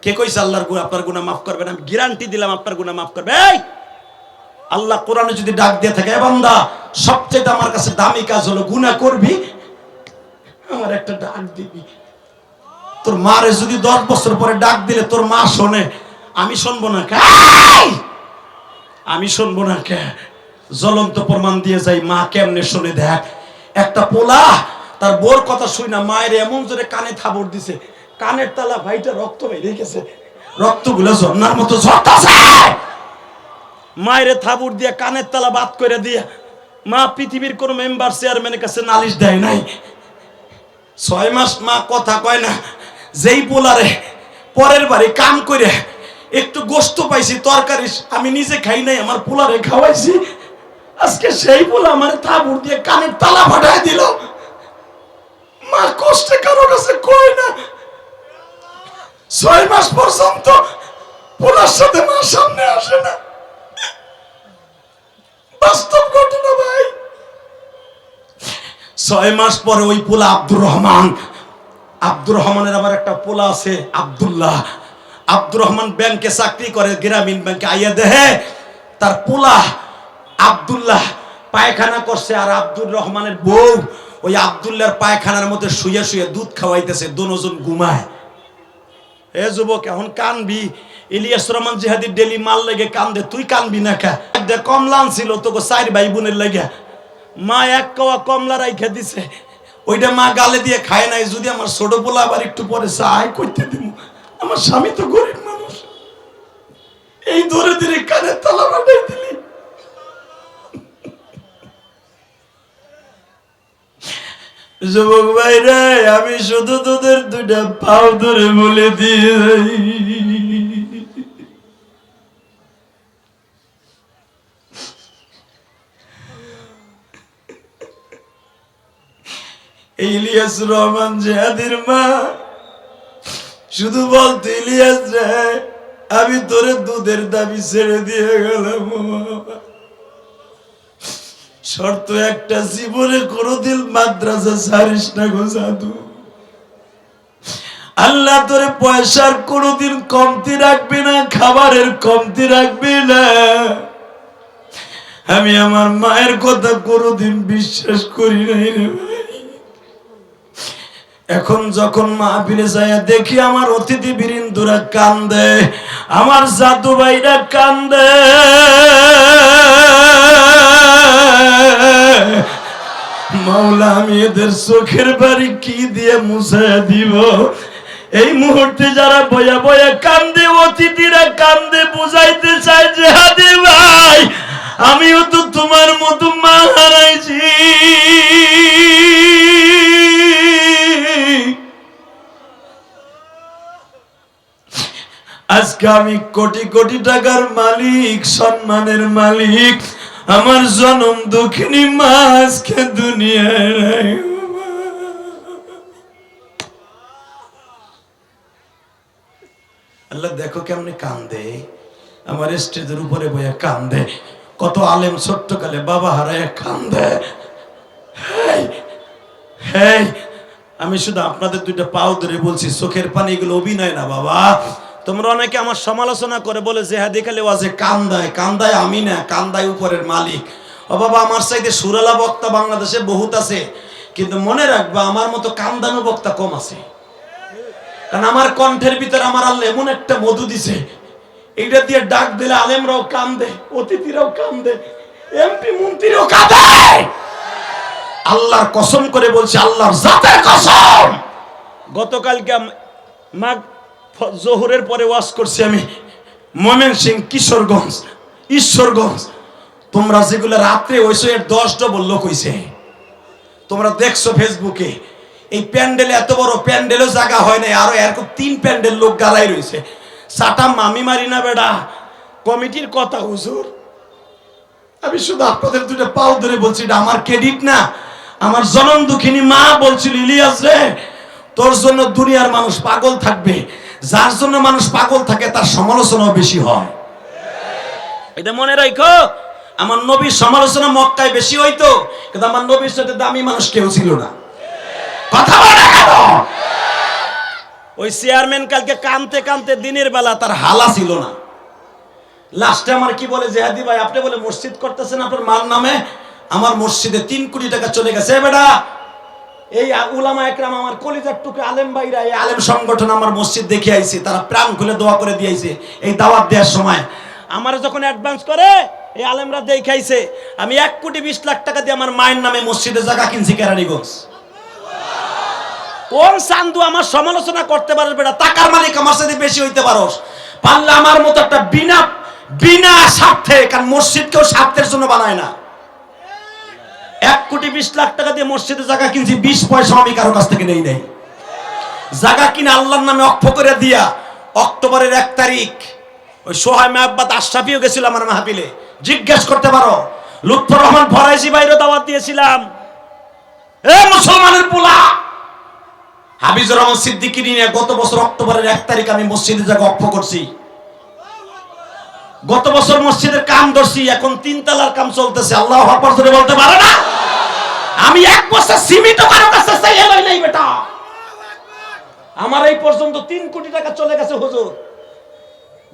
কে কইছে আল্লাহর আপনার গুনাহ মাফ করবেন? আমি গ্যারান্টি দিলাম আপনার গুনাহ মাফ করবে। এই আল্লাহ কোরআনে যদি ডাক দিয়ে থাকে, এ বান্দা সবচেয়ে আমার কাছে দামি কাজ হলো গুনাহ করবি, আমার একটা ডাক দিবি। তোর মারে যদি 10 বছর পরে ডাক দিলে তোর মা শোনে, আমি শুনবো না কে? আমি শুনবো না কে? জ্বলন্ত প্রমাণ দিয়ে যাই, মা কেমনে শুনে দেখ। একটা পোলা তার বোর কথা শুই না, মায়ের এমন জোরে কানে থাবড় দিছে, কানের তালা ভাইটা রক্ত বেরিয়ে গেছে, রক্তগুলো ঝর্ণার মতো ঝরতাছে। মায়ের থাবড় দিয়ে কানের তালা বাদ করে দিয়ে মা পৃথিবীর কোন মেম্বার চেয়ারম্যানের কাছে নালিশ দেয় নাই। 6 মাস মা কথা কয় না। যেই পোলারে পরের বাড়ি কাম করে একটু গোস্ত পাইছি, তরকারি আমি নিজে খাই নাই, আমার পোলারে খাওয়াইছি, আজকে সেই পোলা আমার থাবড় দিয়ে কানের তালা ফাটাই দিল। মা কষ্টে কারো কাছে কয় না। 6 মাস পর্যন্ত পোলার সাথে মা সামনে আসে না। বাস্তব ঘটনা ভাই। 6 মাস পরে ওই পোলা আব্দুর রহমান, আব্দুর রহমানের আবার একটা পোলা আছে আব্দুল্লাহ। আব্দুর রহমান ব্যাংকে চাকরি করে, গ্রামীণ ব্যাংকে। আইয়া দেহে তার পোলা আব্দুল্লাহ পায়খানা করছে, আর আব্দুর রহমানের বউ ওই আব্দুল্লাহর পায়খানার মধ্যে শুয়ে শুয়ে দুধ খাওয়াইতেছে, দুজন ঘুমায়। এ যুবক এখন কানবি? ইলিয়াস রহমান জিহাদি ডেলি মাল লেগে কান্দে, তুই কানবি না কা? কমলান ছিল তোকে 4 ভাই বোনের লেগে, মা 1 কাওয়া কমলা রাইখা দিছে, ওইটা মা গালে দিয়ে খায় নাই। যদি আমার ছোট পোলা আবার একটু পরে চাই করতে দিব, আমার স্বামী তো গরিব মানুষ, এই ধরে ধরে কানের তালা বাটাই দিলি। যুবক ভাই রে, আমি শুধু তোদের 2টা পাও ধরে বলে দিয়ে ইলিয়াস রহমান জিহাদির মা শুধু বলতে, ইলিয়াস রে আমি তোরে দুধের দাবি ছেড়ে দিয়ে গেলাম, শর্ত একটা, জীবনে কোনোদিন মাদ্রাসা ছাড়িস না গো জাদু। আল্লাহ তোরে পয়সার কোনোদিন কমতি রাখবে না, খাবারের কমতি রাখবে না। আমি আমার মায়ের কথা কোনোদিন বিশ্বাস করি নাই রে ভাই। এখন যখন মাহফিলে যায় দেখি আমার অতিথি বীরেন্দ্ররা কান্দে, আমার জাদু ভাইরা কান্দে, মাওলা আমি এদের চোখের বাড়ি কি দিয়ে মুছে দিব? এই মুহূর্তে যারা বয়া বয়া কান্দে, অতিথিরা কান্দে, বুঝাইতে চাই যে হাদি ভাই আমিও তো তোমার মতো মা হারাইছি। আজকে আমি কোটি কোটি টাকার মালিক, সম্মানের মালিক, আমার জনম দুঃখিনী মা আজকে দুনিয়ায় নাই। আল্লাহ দেখো কেমনে কান্দে, আমার স্টেজের উপরে বইয়া কান্দে, কত আলেম ছোট্টকালে বাবা হারায় কান্দে। আমি শুধু আপনাদের 2টা পাও ধরে বলছি, চোখের পানি এগুলো অভিনয় না বাবা। তোমরা অনেকে আমার সমালোচনা করে বলে জেহাদি খালি ওয়াজে কান্দায়, কান্দায় আমি না, কান্দায় উপরের মালিক। ও বাবা, আমার চাইতে সুরালা বক্তা বাংলাদেশে বহুত আছে, কিন্তু মনে রাখবা আমার মতো কান্দানো বক্তা কম আছে। কারণ আমার কণ্ঠের ভিতরে আমার আল্লাহ এমন একটা মধু দিছে, এইটা দিয়ে ডাক দিলে আলেমরাও কান্দে, অতিথিরাও কান্দে, এমপি মন্ত্রীরাও কাঁদে। আল্লাহর কসম করে বলছি, আল্লাহর জাতের কসম, গতকালকে মাগ জোহরের পরে ওয়াজ করছি আমি ময়মনসিংহ, কিশোরগঞ্জ, ঈশ্বরগঞ্জ। তোমরা যেগুলো রাত্রে হইছো এর 10 ডবল লোক হইছে। তোমরা দেখছো ফেসবুকে, এই প্যান্ডেলে এত বড় প্যান্ডেলও জায়গা হয় নাই, আরো এরকম 3 প্যান্ডেল লোক গাড়াই রয়েছে। সাটা মামি মারি না বেডা, কমিটির কথা হুজুর। আমি শুধু আপনাদের 2টা পাও ধরে বলছি, এটা আমার ক্রেডিট না, আমার জনম দুঃখিনী মা বলছিল, ইলিয়াস রে তোর জন্য দুনিয়ার মানুষ পাগল থাকবে, যার জন্য মানুষ পাগল থাকে তার সমালোচনাও বেশি হয়। এটা মনে রাখো, আমার নবীর সমালোচনা মক্কায় বেশি হইতো, কিন্তু আমার নবীর সাথে দামি মানুষ কেউ ছিল না। কথা বলে কেন? ওই চেয়ারম্যান কালকে কানতে কানতে দিনের বেলা তার হালা ছিল না। লাস্টে আমার কি বলে, জেহাদি ভাই আপনি বলে মসজিদ করতেছেন আপনার মার নামে, আমার মসজিদে 3 কোটি টাকা চলে গেছে। বেটা, এই উলামা একরাম আমার কলিজার টুকরা আলেম ভাইরা, এই আলেম সংগঠন আমার মসজিদ দেখে আইছে, তারা প্রাণ খুলে দোয়া করে দিয়েছে। এই দাওয়াত দেওয়ার সময় আমার যখন অ্যাডভান্স করে এই আলেমরা দেখাইছে, আমি 1,20,00,000 টাকা দিয়ে আমার মায়ের নামে মসজিদে জায়গা কিনছি কেরানীগঞ্জ। কোন চান্দু আমার সমালোচনা করতে পারবে? বেটা, টাকার মালিক আমার সাথে বেশি হইতে পারোস, পারলে আমার মতো একটা বিনা স্বার্থে, কারণ মসজিদ কেউ স্বার্থের জন্য বানায় না। 1,20,00,000 টাকা দিয়ে মসজিদে জায়গা কিনছি, 20 পয়সা আমি কারো কাছ থেকে নেই নাই। জায়গা কিনে আল্লাহর নামে অক্ষ করে দিয়া অক্টোবরের 1 তারিখ ওই সোহাই মেহবাত আশরাফিও গেছিল আমার মাহফিলে, জিজ্ঞেস করতে পারো। লুৎফর রহমান ফরাইজি বাইরে দাওয়াত দিয়েছিলাম। এ মুসলমানের পোলা হাফিজুর রহমান সিদ্দিকী নিয়ে গত বছর অক্টোবরের 1 তারিখ আমি মসজিদে জায়গা অক্ষ করছি। গত বছর মসজিদের কাম ধরছি, এখন 3 তলার কাম চলতেছে। আল্লাহু আকবার জোরে বলতে পারে না? আমি 1 বছর সীমিত কারো কাছে চাই এলাই নাই বেটা। আমার এই পর্যন্ত 3 কোটি টাকা চলে গেছে হুজুর।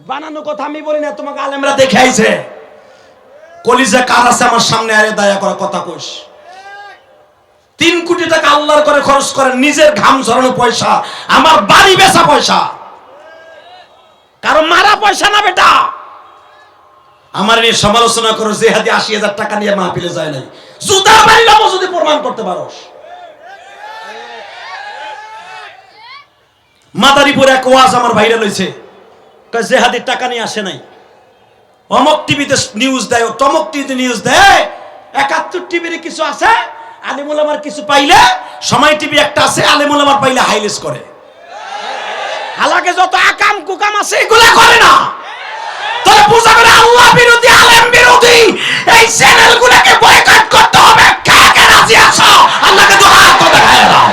বানানো কথা আমি বলি না, তোমাকে আলেমরা দেখে আইছে। কলিজা কার আছে আমার সামনে, আরে দয়া করে কথা কইস। 3 কোটি টাকা আল্লাহর করে খরচ করেন, নিজের ঘাম ঝরানো পয়সা, আমার বাড়ি বেচা পয়সা, কারণ মারা পয়সা না বেটা। আমার নিয়ে সমালোচনা করো, জেহাদি 80,000 টাকা নিয়ে মাহফিলে যায় নাই, জুতার বাড়ি লাভ যদি প্রমাণ করতে পারোস। মাদারীপুরে এক ওয়াজ আমার ভাইরাল হইছে, জেহাদির টাকা নিয়ে আসে নাই। অমক টিভিতে নিউজ দেয়, তমক টিভিতে নিউজ দেয়, 71 টিভির কিছু আছে, আলিমুল আমার কিছু পাইলে, সময় টিভি একটা আছে, আলিমুল আমার পাইলে হাইলেস করে। হালাকে যত আকাম কুকাম আছে এগুলা করে না। তাহলে বুঝা করে আল্লাহ বিরোধী, আলেম বিরোধী এই চ্যানেলগুলোকে বয়কট করতে হবে। কে কে রাজি আছো? আল্লাহকে দোয়া করে দেখায় দাও।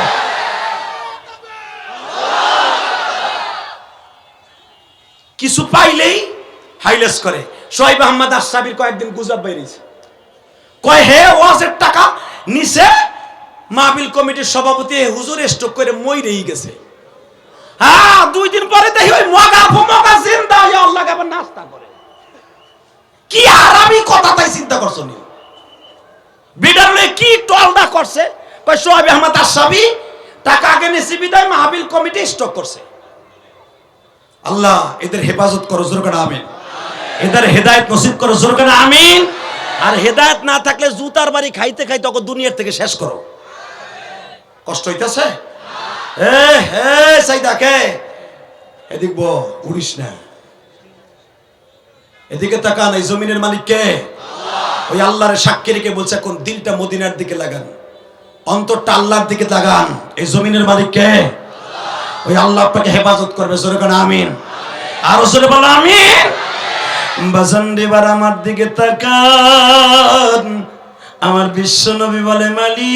কিছু পাইলেই হাইলেস করে। শোয়েব আহমদ আশরাফির কয়েকদিন গুজব বেরিয়েছে, কয় হে ওয়াজের টাকা নিচে মাহফিল কমিটির সভাপতি হুজুর স্ট্রোক করে মইরেই গেছে। হ্যাঁ, 2 দিন পরে দেখি ওই মগা জিন্দা হয়ে আল্লাহকে আবার নাস্তা করে। কি আরামি কথা তাই চিন্তা করছো নি? বিডারলে কি টলডা করছে, কয় শোয়েব আহমদ আশরাফি টাকা আগে নিছি বিদায় মাহফিল কমিটি স্ট্রোক করছে। আল্লাহ এদের হেফাজত করো, জোরে করে আমিন। এদের হেদায়েত নসিব করো, জোরে করে আমিন। আর হেদায়েত না থাকলে জুতার বাড়ি খাইতে খাইতে ওকে দুনিয়ার থেকে শেষ করো। কষ্ট হইতাছে? সাইদাকে এদিক উড়িস না, এদিকে তাকান। এই জমিনের মালিক কে? ওই আল্লাহর সাক্ষী রেখে বলছে, এখন দিলটা মদিনার দিকে লাগান, অন্তরটা আল্লাহর দিকে লাগান। এই জমিনের মালিক কে? ওই আল্লাহ আপনাকে হেফাজত করবে, জোরে করে আমিন। আরো জোরে বলো আমিন। বাজান এবার আমার দিকে তাকান। আমার বিশ্ব নবী বলে, মালিক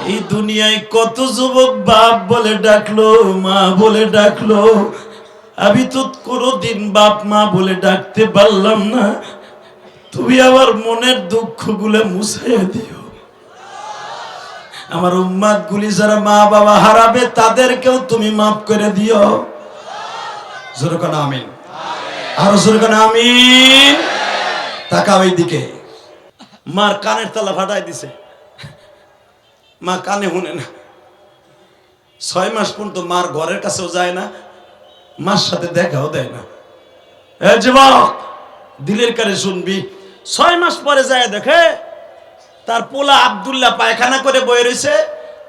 এই দুনিয়ায় কত যুবক বাপ বলে ডাকলো, মা বলে ডাকলো, আমি তো কোনোদিন বাপ মা বলে ডাকতে পারলাম না। তুমি আমার মনের দুঃখগুলো মুছাইয়া দিও। আমার উম্মাত গুলি যারা মা বাবা হারাবে তাদেরকেও তুমি মাফ করে দিও। জোরে কোন আমিন। আরো জোরে কোন আমিন। তাকাও এই দিকে। মার কানের তালা ফাটাই দিছে, মা কানে শুনে না। 6 মাস পর্যন্ত মার ঘরের কাছেও যায় না, মার সাথে দেখাও দেয় না। এ যুবক, দিলের কানে শুনবি। 6 মাস পরে যায় দেখে তার পোলা আব্দুল্লাহ পায়খানা করে বয়ে রয়েছে,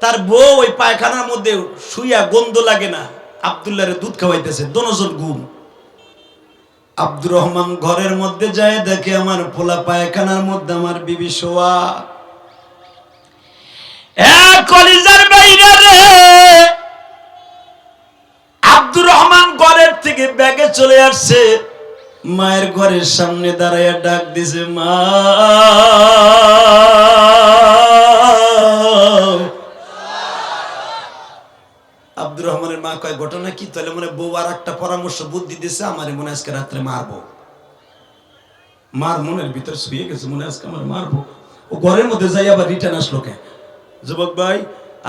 তার বউ ওই পায়খানার মধ্যে শুইয়া, গন্ধ লাগে না, আব্দুল্লাহরে দুধ খাওয়াইতেছে। দোনোজন ঘুম। আব্দুর রহমান ঘরের মধ্যে যায় দেখে আমার পোলা পায়খানার মধ্যে আমার বিবি শোয়া। কলিজার বাইরে রে, আব্দুর রহমান ঘরের থেকে ব্যাগে চলে আসছে, মায়ের ঘরের সামনে দাঁড়াইয়া ডাক দিছে, মা। আব্দুর রহমানের মা কয়, ঘটনা কি? তাহলে মনে বউ আর একটা পরামর্শ বুদ্ধি দিছে, আমারে মনে আজকে রাত্রে মারবো। মার মনের ভিতরে শুয়ে গেছে, মনে আজকে আমার মারবো। ও ঘরের মধ্যে যাই আবার রিটার্ন আসলো কে? যুবক ভাই,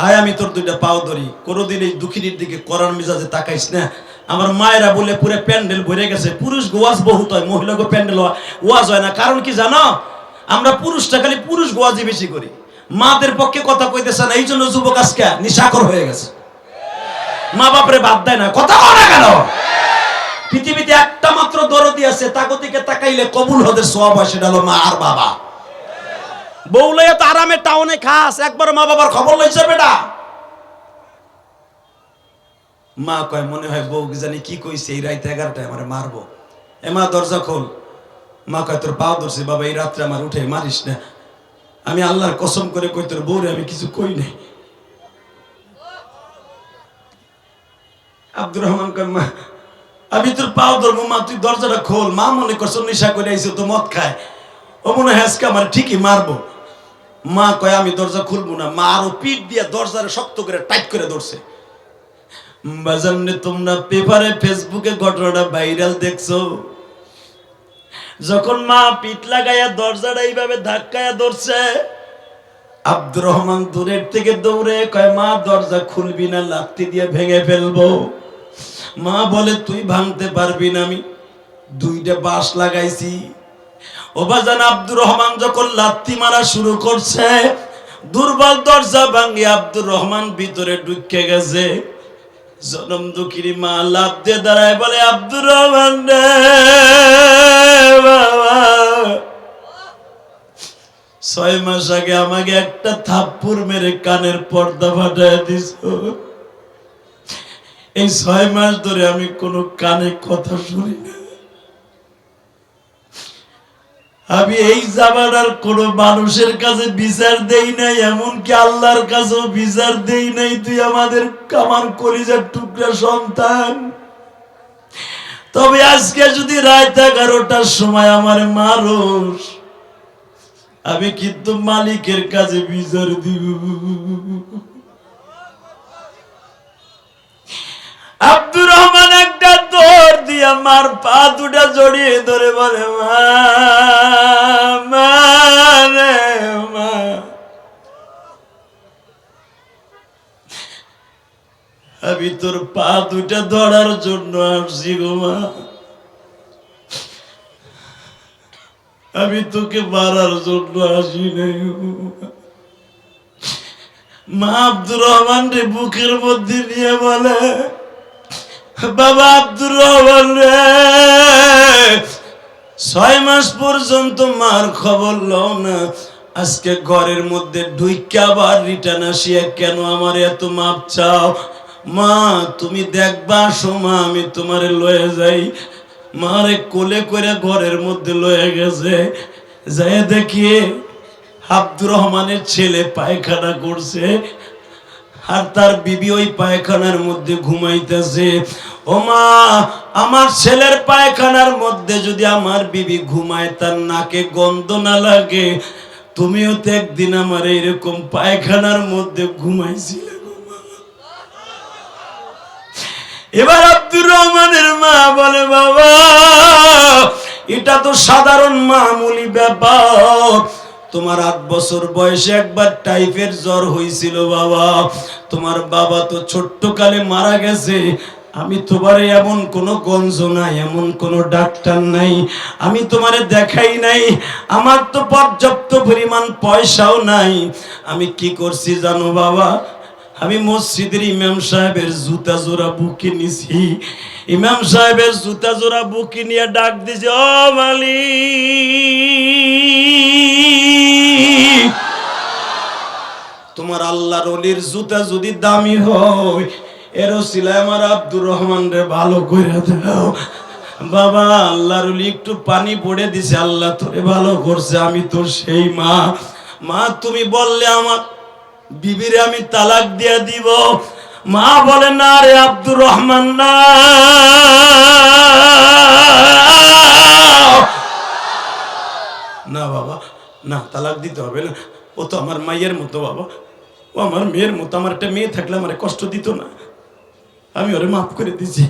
আয় আমি তোর দুইটা পাও ধরি, কোনোদিন এই দুঃখিনীর দিকে করার মিজাজে তাকাইস না। আমার মায়েরা বলে পুরো প্যান্ডেল ভরে গেছে, পুরুষ গোয়াজ বহুত হয়, মহিলা গো প্যান্ডেল ওয়াজ হয় না। কারণ কি জানো? আমরা পুরুষটা খালি পুরুষ গোয়াজি বেশি করি, মাদের পক্ষে কথা কইতেছে না, এই জন্য যুবক আজকে নিশাকর হয়ে গেছে, মা বাপরে বাদ দেয় না। কথা বলে কেন? পৃথিবীতে একটা মাত্র দরদি আছে, তাকে দিকে তাকাইলে কবুল হতে সওয়াব হয়, সেটা হলো মা আর বাবা। বউ লইয়া তো আরামে টাউনে খাস, একবার মা বাবার খবর লইছে বেটা? মা কয় মনে হয় বউ জানি কি কইছে, এই রাত 11টায় আমারে মারবো। এ মা দরজা খোল। মা কয় তোর পাও ধরছি বাবা, এই রাত্রে আমার উঠে মারিস না। আমি আল্লাহর কসম করে কই তোর বউরে আমি কিছু কই নাই। আব্দুর রহমান কয় মা আমি তোর পাও ধরবো, মা তুই দরজাটা খোল। মা মনে করছো নেশা করে আইছে, তো মদ খায়, ও মনে হয় আজকে আমার ঠিকই মারবো। মা কয় আমি দরজা খুলবো না। মা আরো পিঠ দিয়ে দরজারে শক্ত করে টাইট করে ধরছে। বাজানে তোমরা পেপারে ফেসবুকে ঘটনাটা ভাইরাল দেখছো, যখন মা পিঠ লাগাইয়া দরজাটা এইভাবে ধাক্কায়া ধরছে, আব্দুর রহমান দূরের থেকে দৌড়ে কয় মা দরজা খুলবি না, লাথি দিয়ে ভেঙে ফেলবো। মা বলে তুই ভাঙতে পারবি না, আমি দুইটা বাঁশ লাগাইছি। ও বাজান আব্দুর রহমান যখন লাথি মারা শুরু করছে, দুর্বল দরজা ভাঙি আব্দুর রহমান ভিতরে ঢুকে গেছে। জনম দুঃখিনী মা লাফ দিয়ে দাঁড়ায় বলে আব্দুর রহমান রে বাবা, 6 মাস আগে আমাকে একটা থাপ্পড় মেরে কানের পর্দা ফাটায় দিছ। এই 6 মাস ধরে আমি কোনো কানে কথা শুনি না। আমি এই জামানার কোন মানুষের কাছে বিচার দেই নাই, এমনকি আল্লাহর কাছেও বিচার দেই নাই। তুই আমাদের আমার কলিজার টুকরা সন্তান। তবে আজকে যদি রাত 11টার সময় আমার মারোস, আমি কিন্তু মালিকের কাছে বিচার দিব। আব্দুর রহমান একটা দৌড় দিয়া মার পা দুটা জড়িয়ে ধরে বলে মা রে মা, আমি তোর পা দুটা ধরার জন্য আসছি গো মা, আমি তোকে মারার জন্য আসি নাই। মা আব্দুর রহমান রে বুকের মধ্যে নিয়ে বলে বাবা আব্দুর রহমান রে, 6 মাস পর্যন্ত মার খবর লও না, আজকে ঘরের মধ্যে ঢুইকা আবার রিটার্ন আসিয়া কেন আমার এত মাপ চাও? মা তুমি দেখবা সোমা আমি তোমারে লয়ে যাই। মারে কোলে করে ঘরের মধ্যে লয়ে গেছে, যাই দেখি আব্দুর রহমানের ছেলে পায়খানা করছে, আর তার বিবি ওই পায়খানার মধ্যে ঘুমাইতেছে। ও মা, আমার ছেলের পায়খানার মধ্যে যদি আমার বিবি ঘুমায়, তার নাকে গন্ধ না লাগে? তুমিও তো একদিন আমার এইরকম পায়খানার মধ্যে ঘুমাইছিলে। এবার আব্দুর রহমানের মা বলে বাবা এটা তো সাধারণ মামুলি ব্যাপার, তোমার 8 বছর বয়সে একবার টাইফয়েড জ্বর হয়েছিল বাবা, তোমার বাবা তো ছোট্ট কালে মারা গেছে। আমি তোমারে এমন কোনো গঞ্জ নাই, এমন কোনো ডাক্তার নাই, আমি তোমারে দেখাই নাই, আমার তো পর্যাপ্ত পরিমাণ পয়সাও নাই। আমি কি করছি জানো বাবা? আমি মসজিদের ইমাম সাহেবের জুতা জোড়া বুকে নিছি। ইমাম সাহেবের জুতা জোড়া বুকে নিয়ে ডাক দিছে, ও মালিক, তোমার আল্লাহর ওলির জুতা যদি দামি হয়, এর ওসিলায় আমার আব্দুর রহমান রে ভালো করে দাও। বাবা আল্লাহর ওলি একটু পানি পড়ে দিছে, আল্লাহ তোরে ভালো করছে। আমি তো সেই মা, মা তুমি বললে আমার বিবিরে আমি তালাক দিয়ে দিব। মা বলে না রে আব্দুর রহমান না, না বাবা না, তালাক দিতে হবে না, ও তো আমার মায়ের মতো বাবা, ও আমার মেয়ের মতো, আমার একটা মেয়ে থাকলে আমার কষ্ট দিত না, আমি ওরে মাফ করে দিছি।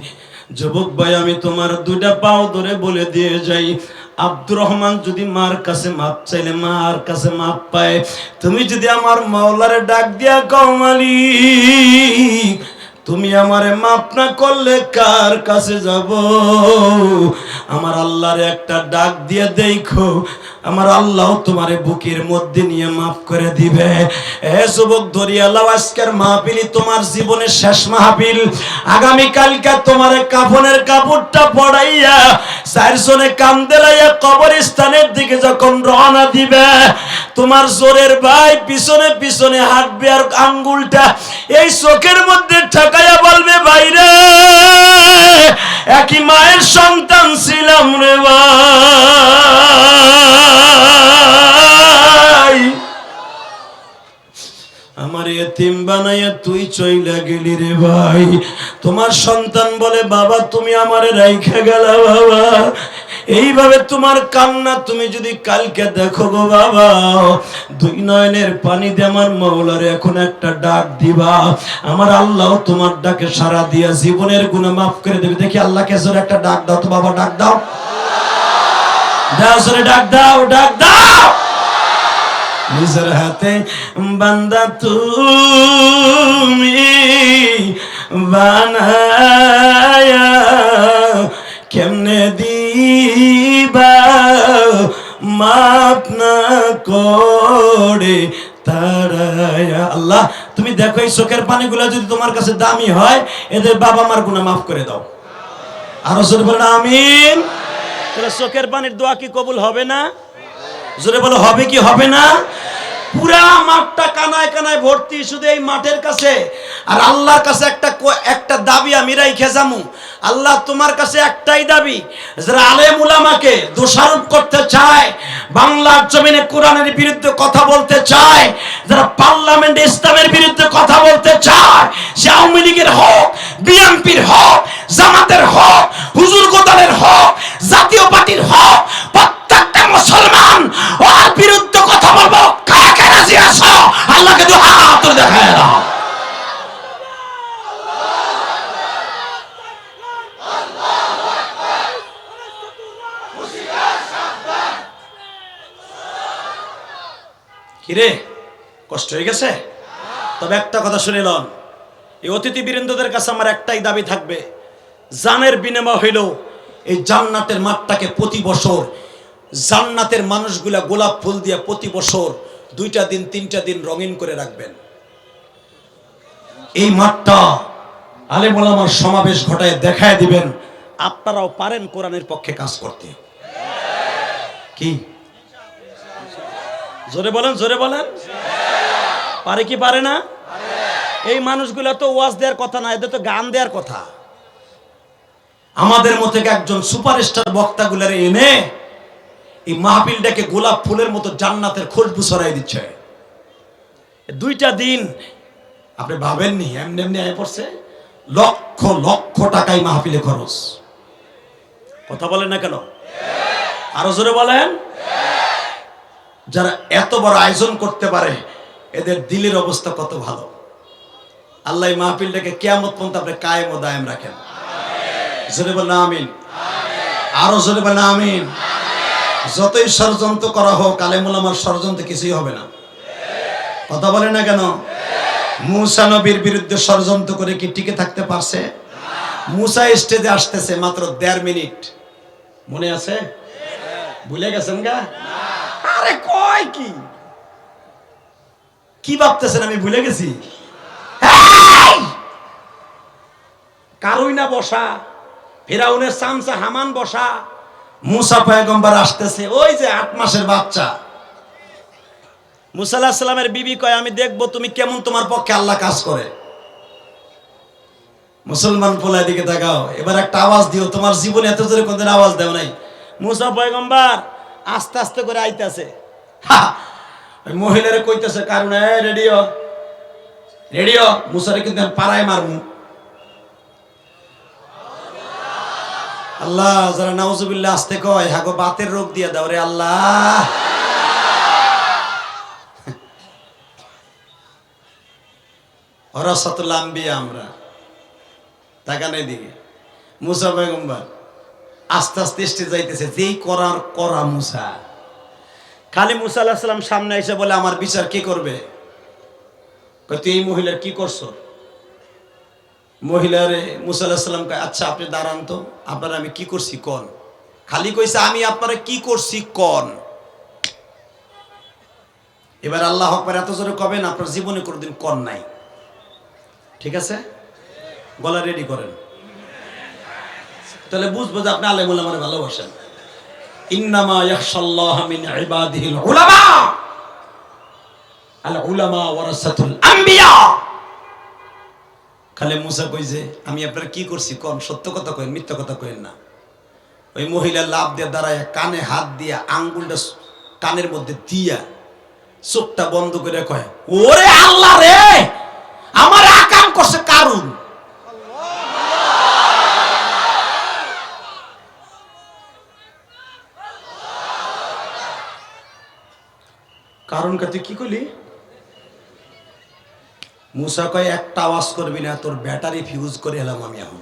যুবক ভাই আমি তোমার 2টা পাও ধরে বলে দিয়ে যাই, আব্দুর রহমান যদি মার কাছে মাপ চাইলে মার কাছে মাপ পায়, তুমি যদি আমার মাওলারে ডাক দিয়া কও মালিক তুমি আমারে মাপ না করলে কার কাছে যাব? আমার আল্লাহর একটা ডাক দিয়ে দেখো, আমার আল্লাহ তোমারে বুকের মধ্যে নিয়ে মাফ করে দিবে। এ যুবক দরিয়ালাও, আজকের মাহফিল তোমার জীবনের শেষ মাহফিল। আগামী কালকে তোমারে কাফনের কাপড়টা পড়াইয়া চারজনে কান্দে লাইয়া কবরস্থানের দিকে যখন রওনা দিবে, তোমার জোরের ভাই পিছনে পিছনে হাঁটবে আর আঙ্গুলটা এই চোখের মধ্যে ঠেকাইয়া বলবে ভাইরে একই মায়ের সন্তান ছিলাম রে ভাই, আমার এতিম বানাইয়া তুই চইলা গেলি রে ভাই। তোমার সন্তান বলে বাবা তুমি আমারে রাইখা গেলা বাবা। এইভাবে তোমার কান্না তুমি যদি কালকে দেখো গো বাবা, দুই নয়নের পানি দিয়ে আমার মাওলারে এখন একটা ডাক দিবা, আমার আল্লাহ তোমার ডাকে সাড়া দিয়া জীবনের গুনাহ মাফ করে দেবে। দেখি আল্লাহকে জোরে একটা ডাক দাও তো বাবা, ডাক দাও, দাও জোরে ডাক দাও, ডাক দাও। নিজের হাতে বান্দা তুমি বানায়া কেমনে দিবা মাপ না করে তারায়া। আল্লাহ তুমি দেখো এই চোখের পানিগুলো যদি তোমার কাছে দামি হয়, এদের বাবা মার গুনাহ মাফ করে দাও। আরো জোরে বলেন আমিন। তাহলে চোখের পানির দোয়া কি কবুল হবে না? জোরে বলো হবে কি হবে না? পুরা মাঠটা কানায় কানায় ভর্তি শুধু এই মাঠের কাছে। আর আল্লাহর কাছে একটা দাবি আমি রাইখে যামু। আল্লাহ তোমার কাছে একটাই দাবি, যারা আলেম উলামাকে দোষারোপ করতে চায়, বাংলার জমিনে কোরআনের বিরুদ্ধে কথা বলতে চায়, যারা পার্লামেন্টে ইসলামের বিরুদ্ধে কথা বলতে চায়, সে আওয়ামী লীগের হোক, বিএনপির হোক, জামাতের হোক, হুজুর গোদালের হোক, জাতীয় পার্টির হোক, প্রত্যেকটা মুসলমান ওর বিরুদ্ধে কথা বলবো। কারা কারা রাজি আছো? আল্লাহকে দুই হাত তুলে দেখায় দাও। কিরে কষ্ট হয়ে গেছে? তবে একটা কথা শুনে লন, এই অতিথি বীরেন্দ্রদের কাছে আমার একটাই দাবি থাকবে, জানের বিনিময় হইল এই জান্নাতের মাঠটাকে প্রতি বছর জান্নাতের মানুষগুলা গোলাপ ফুল দিয়ে প্রতি বছর 2টা দিন 3টা দিন রঙিন করে রাখবেন। এই মাঠটা আলেম ওলামার সমাবেশ ঘটায় দেখায় দিবেন আপনারাও পারেন কোরআনের পক্ষে কাজ করতে। কি জোরে বলেন, জোরে বলেন, পারে কি পারে না? এই মানুষগুলো তো ওয়াজ দেওয়ার কথা না, এদের তো গান দেওয়ার কথা। আমাদের মতো একজন সুপারস্টার বক্তাগুলার এনে এই মাহফিলটাকে গোলাপ ফুলের মতো জান্নাতের খুশবু ছড়াই দিচ্ছে। 2টা দিন আপনি ভাবেননি এমনি এমনি আয় পড়ছে, লক্ষ লক্ষ টাকাই মাহফিলে খরচ। কথা বলেন না কেন? আরো জোরে বলেন। যারা এত বড় আয়োজন করতে পারে এদের দিলের অবস্থা কত ভালো। আল্লাহ মাহফিলটাকে কিয়ামত পর্যন্ত আপনি কায়েম ও দায়েম রাখেন। জোরে বলেন আমিন। আরো জোরে বলেন আমিন। যতই ষড়যন্ত্র করা হোক, আলেম ওলামার ষড়যন্ত্র কিছুই হবে না। কথা বলেন না কেন? মুসা নবীর বিরুদ্ধে ষড়যন্ত্র করে কি টিকে থাকতে পারছে? মুসা স্টেজে আসতেছে মাত্র 1.5 মিনিট, মনে আছে? ভুলে গেছেন গা? আরে কয় কি কি ভাবতেছেন আমি ভুলে গেছি? কারুই না বসা, ফিরাউনের চামচা হামান বসা, মুসা পয়গম্বর আসতেছে, ওই যে 8 মাসের বাচ্চা। মুসা আলাইহিস সালামের বিবি কয় আমি দেখবো তুমি কেমন তোমার পক্ষে আল্লাহ কাজ করে। মুসলমান পোলা দিকে তাকাও, এবার একটা আওয়াজ দিও, তোমার জীবনে এত জোরে কোনদিন আওয়াজ দেও নাই। মুসা পয়গম্বর আস্তে আস্তে করে আইতাছে, মহিলারে কইতেছে কারণ রেডিও রেডিও, মুসারে কিন্তু পাড়ায় মারমু। আল্লাহ যারা নাউজুবিল্লাহ আসতে কয় হাগো বাতের রোগ দিয়ে দাও রে আল্লাহ। ওরাসাতুল আম্বিয়া আমরা, টাকা নেই দিকে মুসা পয়গম্বর আস্তে আস্তে এসে যাইতেছে, যেই করার করা মুসা। খালি মুসা আলাইহিস সালাম সামনে এসে বলে, আমার বিচার কি করবে? কয় তুই এই মহিলার কি করছো? মহিলারে মুসা আলাইহিস সালাম কয়, আচ্ছা আপনি দাঁড়ান তো, আপনারা আমি কি করছি কোন? খালি কইছে আমি আপনারা কি করছি কোন। এবার আল্লাহ আকবার এত জোরে কবেন, আপনার জীবনে কোনোদিন কোন নাই। ঠিক আছে, গলা রেডি করেন, তাহলে বুঝবো যে আপনি আলেম উলামারে ভালোবাসেন। ইন্নামা ইয়াখশাল্লাহ মিন ইবাদিহিল উলামা, আল উলামা ওয়ারাসাতুল আম্বিয়া। খালে মুসা কইছে আমি আপনারা কি করছি কোন, সত্য কথা কইন, মিথ্যা কথা কইন না। ওই মহিলা লাভ দিয়ে দাঁড়ায়, কানে হাত দিয়া আঙ্গুলটা কানের মধ্যে দিয়া চোখটা বন্ধ করে কয়, ওরে আল্লাহ রে, আমার আকাম করছে কারুন। কারণ তুই কি করলি? মুসা কয় একটা আওয়াজ করবি না, তোর ব্যাটারি ফিউজ করে এলাম আমি এখন।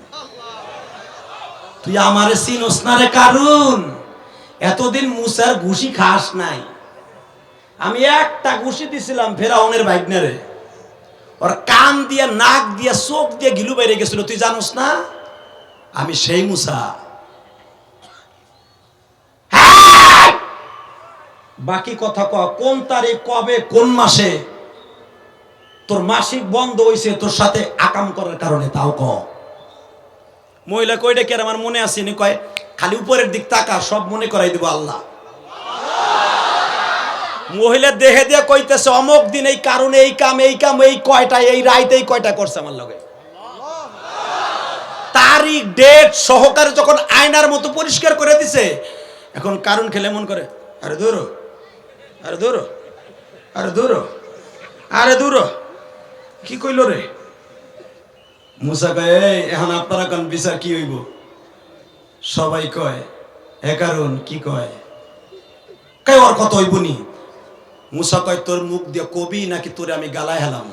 তুই আমারে চিনোস না রে কারুন, এতদিন মুসার ঘুষি খাস নাই। আমি একটা ঘুষি দিছিলাম ফেরাউনের ভাইগনারে, ওর কান দিয়ে নাক দিয়ে চোখ দিয়ে গিলু বাইরে গেছিল, তুই জানোস না? আমি সেই মুসা। বাকি কথা ক, কোন তারিখ, কবে, কোন মাসে তোর মাসিক বন্ধ হইছে তোর সাথে আকাম করার কারণে, তাও ক। মহিলা কইটা কি আমার মনে আসেনি? কয় খালি উপরের দিক তাকা, সব মনে করাই দিব আল্লাহ। মহিলা দেহে দিয়ে কইতেছে অমুক দিন এই কারণে এই কাম এই কাম এই কয়টা এই রাইতে এই কয়টা করছে আমার লগে। তারিখ ডেট সহকারে যখন আয়নার মতো পরিষ্কার করে দিছে, এখন কারণ খেলে মন করে আরে দূর, আরে দূর, আরে দূর, আরে দূর, কি কইল রে? মুসা কয় এখন আপনারা কোন বিচার কি হইব? সবাই কয় এ কারণ কি কয়, কয় ওর কত হইব নি? মুসা কয় তোর মুখ দিয়ে কবি নাকি তোরে আমি গালায় হেলাম?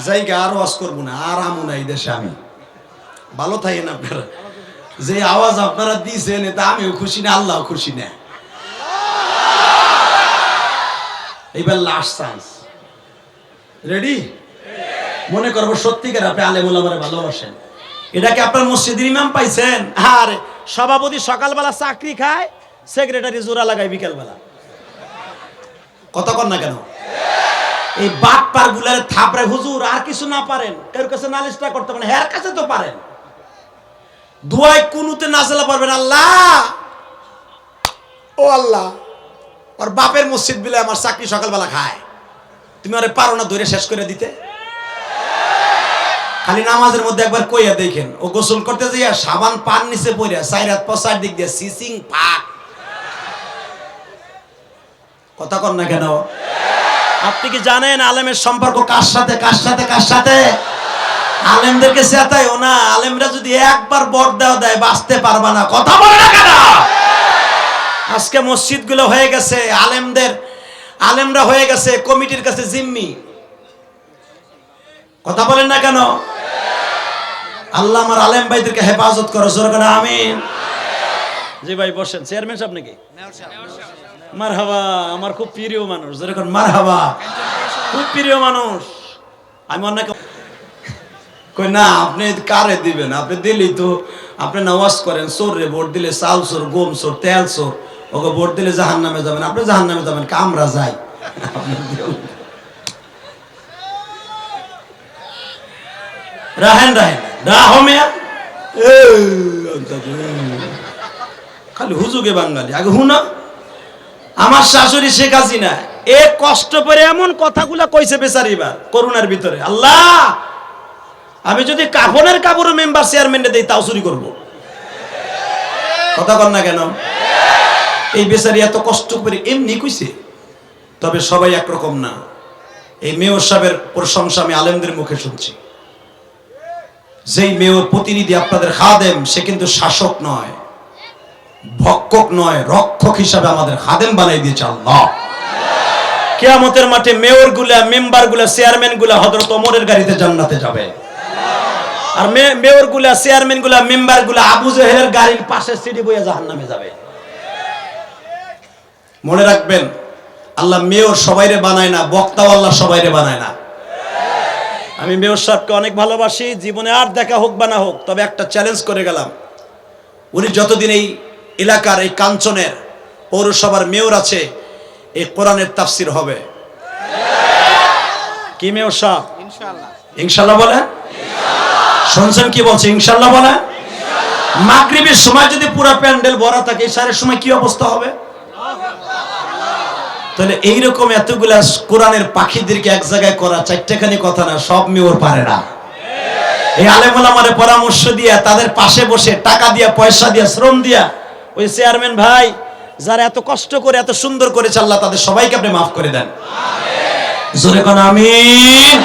জায়গা আর ওয়াজ করবো না, আর আমু না এই দেশে আমি। ভালো থাকেন আপনারা। যে আওয়াজ আপনারা দিয়েছেন এটা আমিও খুশি না, আল্লাহ খুশি না। এইবার লাস্ট চান্স, রেডি? মনে করবো সত্যিকার আপনি আলেম ওলামারে ভালোবাসেন। এটাকে আপনার মসজিদের ইমাম পাইছেন? আরে সভাপতি সকালবেলা চাকরি খায়, সেক্রেটারি জোড়া লাগায় বিকেলবেলা। কথা কন না কেন? এই বাটপার গুলার থাপড়ে হুজুর আর কিছু না পারেন, কার কাছে নালিশটা করতে পারেন, হের কাছে তো পারেন। দুয়ায় কুনুতে নাজেলা পারবেন, আল্লাহ ও আল্লাহ, ওর বাপের মসজিদ বিলে আমার চাকরি সকালবেলা খায়, তুমি আরে পারো না ধরে শেষ করে দিতে? খালি নামাজের মধ্যে একবার কইয়া দেখেন, ও গোসল করতে যাইয়া সাবান পান নিচে পড়িয়া সাইরাত পসার দিক দিয়ে সিসিং পাক। কথা কন না কেন? আপনি কি জানেন আলেমের সম্পর্ক কার সাথে, কার সাথে, কার সাথে? আলেমদেরকে চেতাইও না, আলেমরা যদি একবার বর দেওয়া দেয় বাঁচতে পারবা না। কথা বলে না কেন? আজকে মসজিদ গুলো হয়ে গেছে আলেমদের, আলেমরা হয়ে গেছে কমিটির কাছে জিম্মি। কথা বলেন না কেন? আল্লাহ আমার আলেম ভাইদেরকে হেফাজত করো, জোরে করে আমিন। জি ভাই বসেন, চেয়ারম্যান সাহেব নাকি? মারহাবা, আমার খুব প্রিয় মানুষ, জোরে করে মারহাবা, খুব প্রিয় মানুষ। আমি অনেকে কই না আপনি কারে দিবেন, আপনি দিলেই তো আপনি নামাজ করেন, চোর রে ভোট দিলে চাল চোর, গম চোর, তেল চোর, ওকে ভোট দিলে জাহান্নামে যাবেন, আপনি জাহান্নামে যাবেন, আমরা যাই। রাহেন রাহেন রাহমিয়া খালি হুজুগে বাঙালি। আগে হুনা আমার শাশুড়ি শেখ হাসিনা এ কষ্ট করে এমন কথাগুলা কইছে বেচারিবার করোনার ভিতরে, আল্লাহ আমি যদি কাফনের কাপড় মেম্বার চেয়ারম্যানে দেই তাও চুরি করবো। কথা কন না কেন? এই বেচারি এত কষ্ট করে এমনি কইছে। তবে সবাই একরকম না। এই মেয়র সাহেবের প্রশংসা আমি আলেমদের মুখে শুনছি। যেই মেয়র প্রতিনিধি আপনাদের খাদেম, সে কিন্তু শাসক নয়, ভক্ষক নয়, রক্ষক হিসাবে আমাদের খাদেম বানাই দিয়েছে আল্লাহ। কিয়ামতের মাঠে মেয়র গুলা, মেম্বার গুলা, চেয়ারম্যান গুলা হযরত ওমরের গাড়িতে জান্নাতে যাবে। আর মেয়র গুলা, চেয়ারম্যান গুলা, মেম্বার গুলা আবু জেহেলের গাড়ির পাশে সিডি বইয়া জাহান্নামে যাবে। মনে রাখবেন, আল্লাহ মেয়র সবাইরে বানায় না, বক্তাও আল্লাহ সবাইরে বানায় না। আমি মেয়র সাহেবকে অনেক ভালোবাসি, জীবনে আর দেখা হোক বা না হোক, তবে একটা চ্যালেঞ্জ করে গেলাম, উনি যতদিন এই এলাকার এই কাঞ্চনের পৌরসভার মেয়র আছে, এই কোরআনের তাফসির হবে। কি মেয়র সাহেব? ইনশাআল্লাহ বলেন। শুনছেন কি বলছে? ইনশাআল্লাহ বলেন। মাগরিবের সময় যদি পুরো প্যান্ডেল ভরা থাকে, ইশারের সময় কি অবস্থা হবে? তাহলে এইরকম এতগুলা কোরআনের পাখিদেরকে এক জায়গায় করা চারটেখানি কথা না, সব মেয়র পারে না। এই আলেম ওলামারে পরামর্শ দিয়া, তাদের পাশে বসে টাকা দিয়া, পয়সা দিয়া, শ্রম দিয়া, ওই চেয়ারম্যান ভাই যারা এত কষ্ট করে এত সুন্দর করেছে, আল্লাহ তাদের সবাইকে আপনি মাফ করে দেন। জোরে কোন আমিন।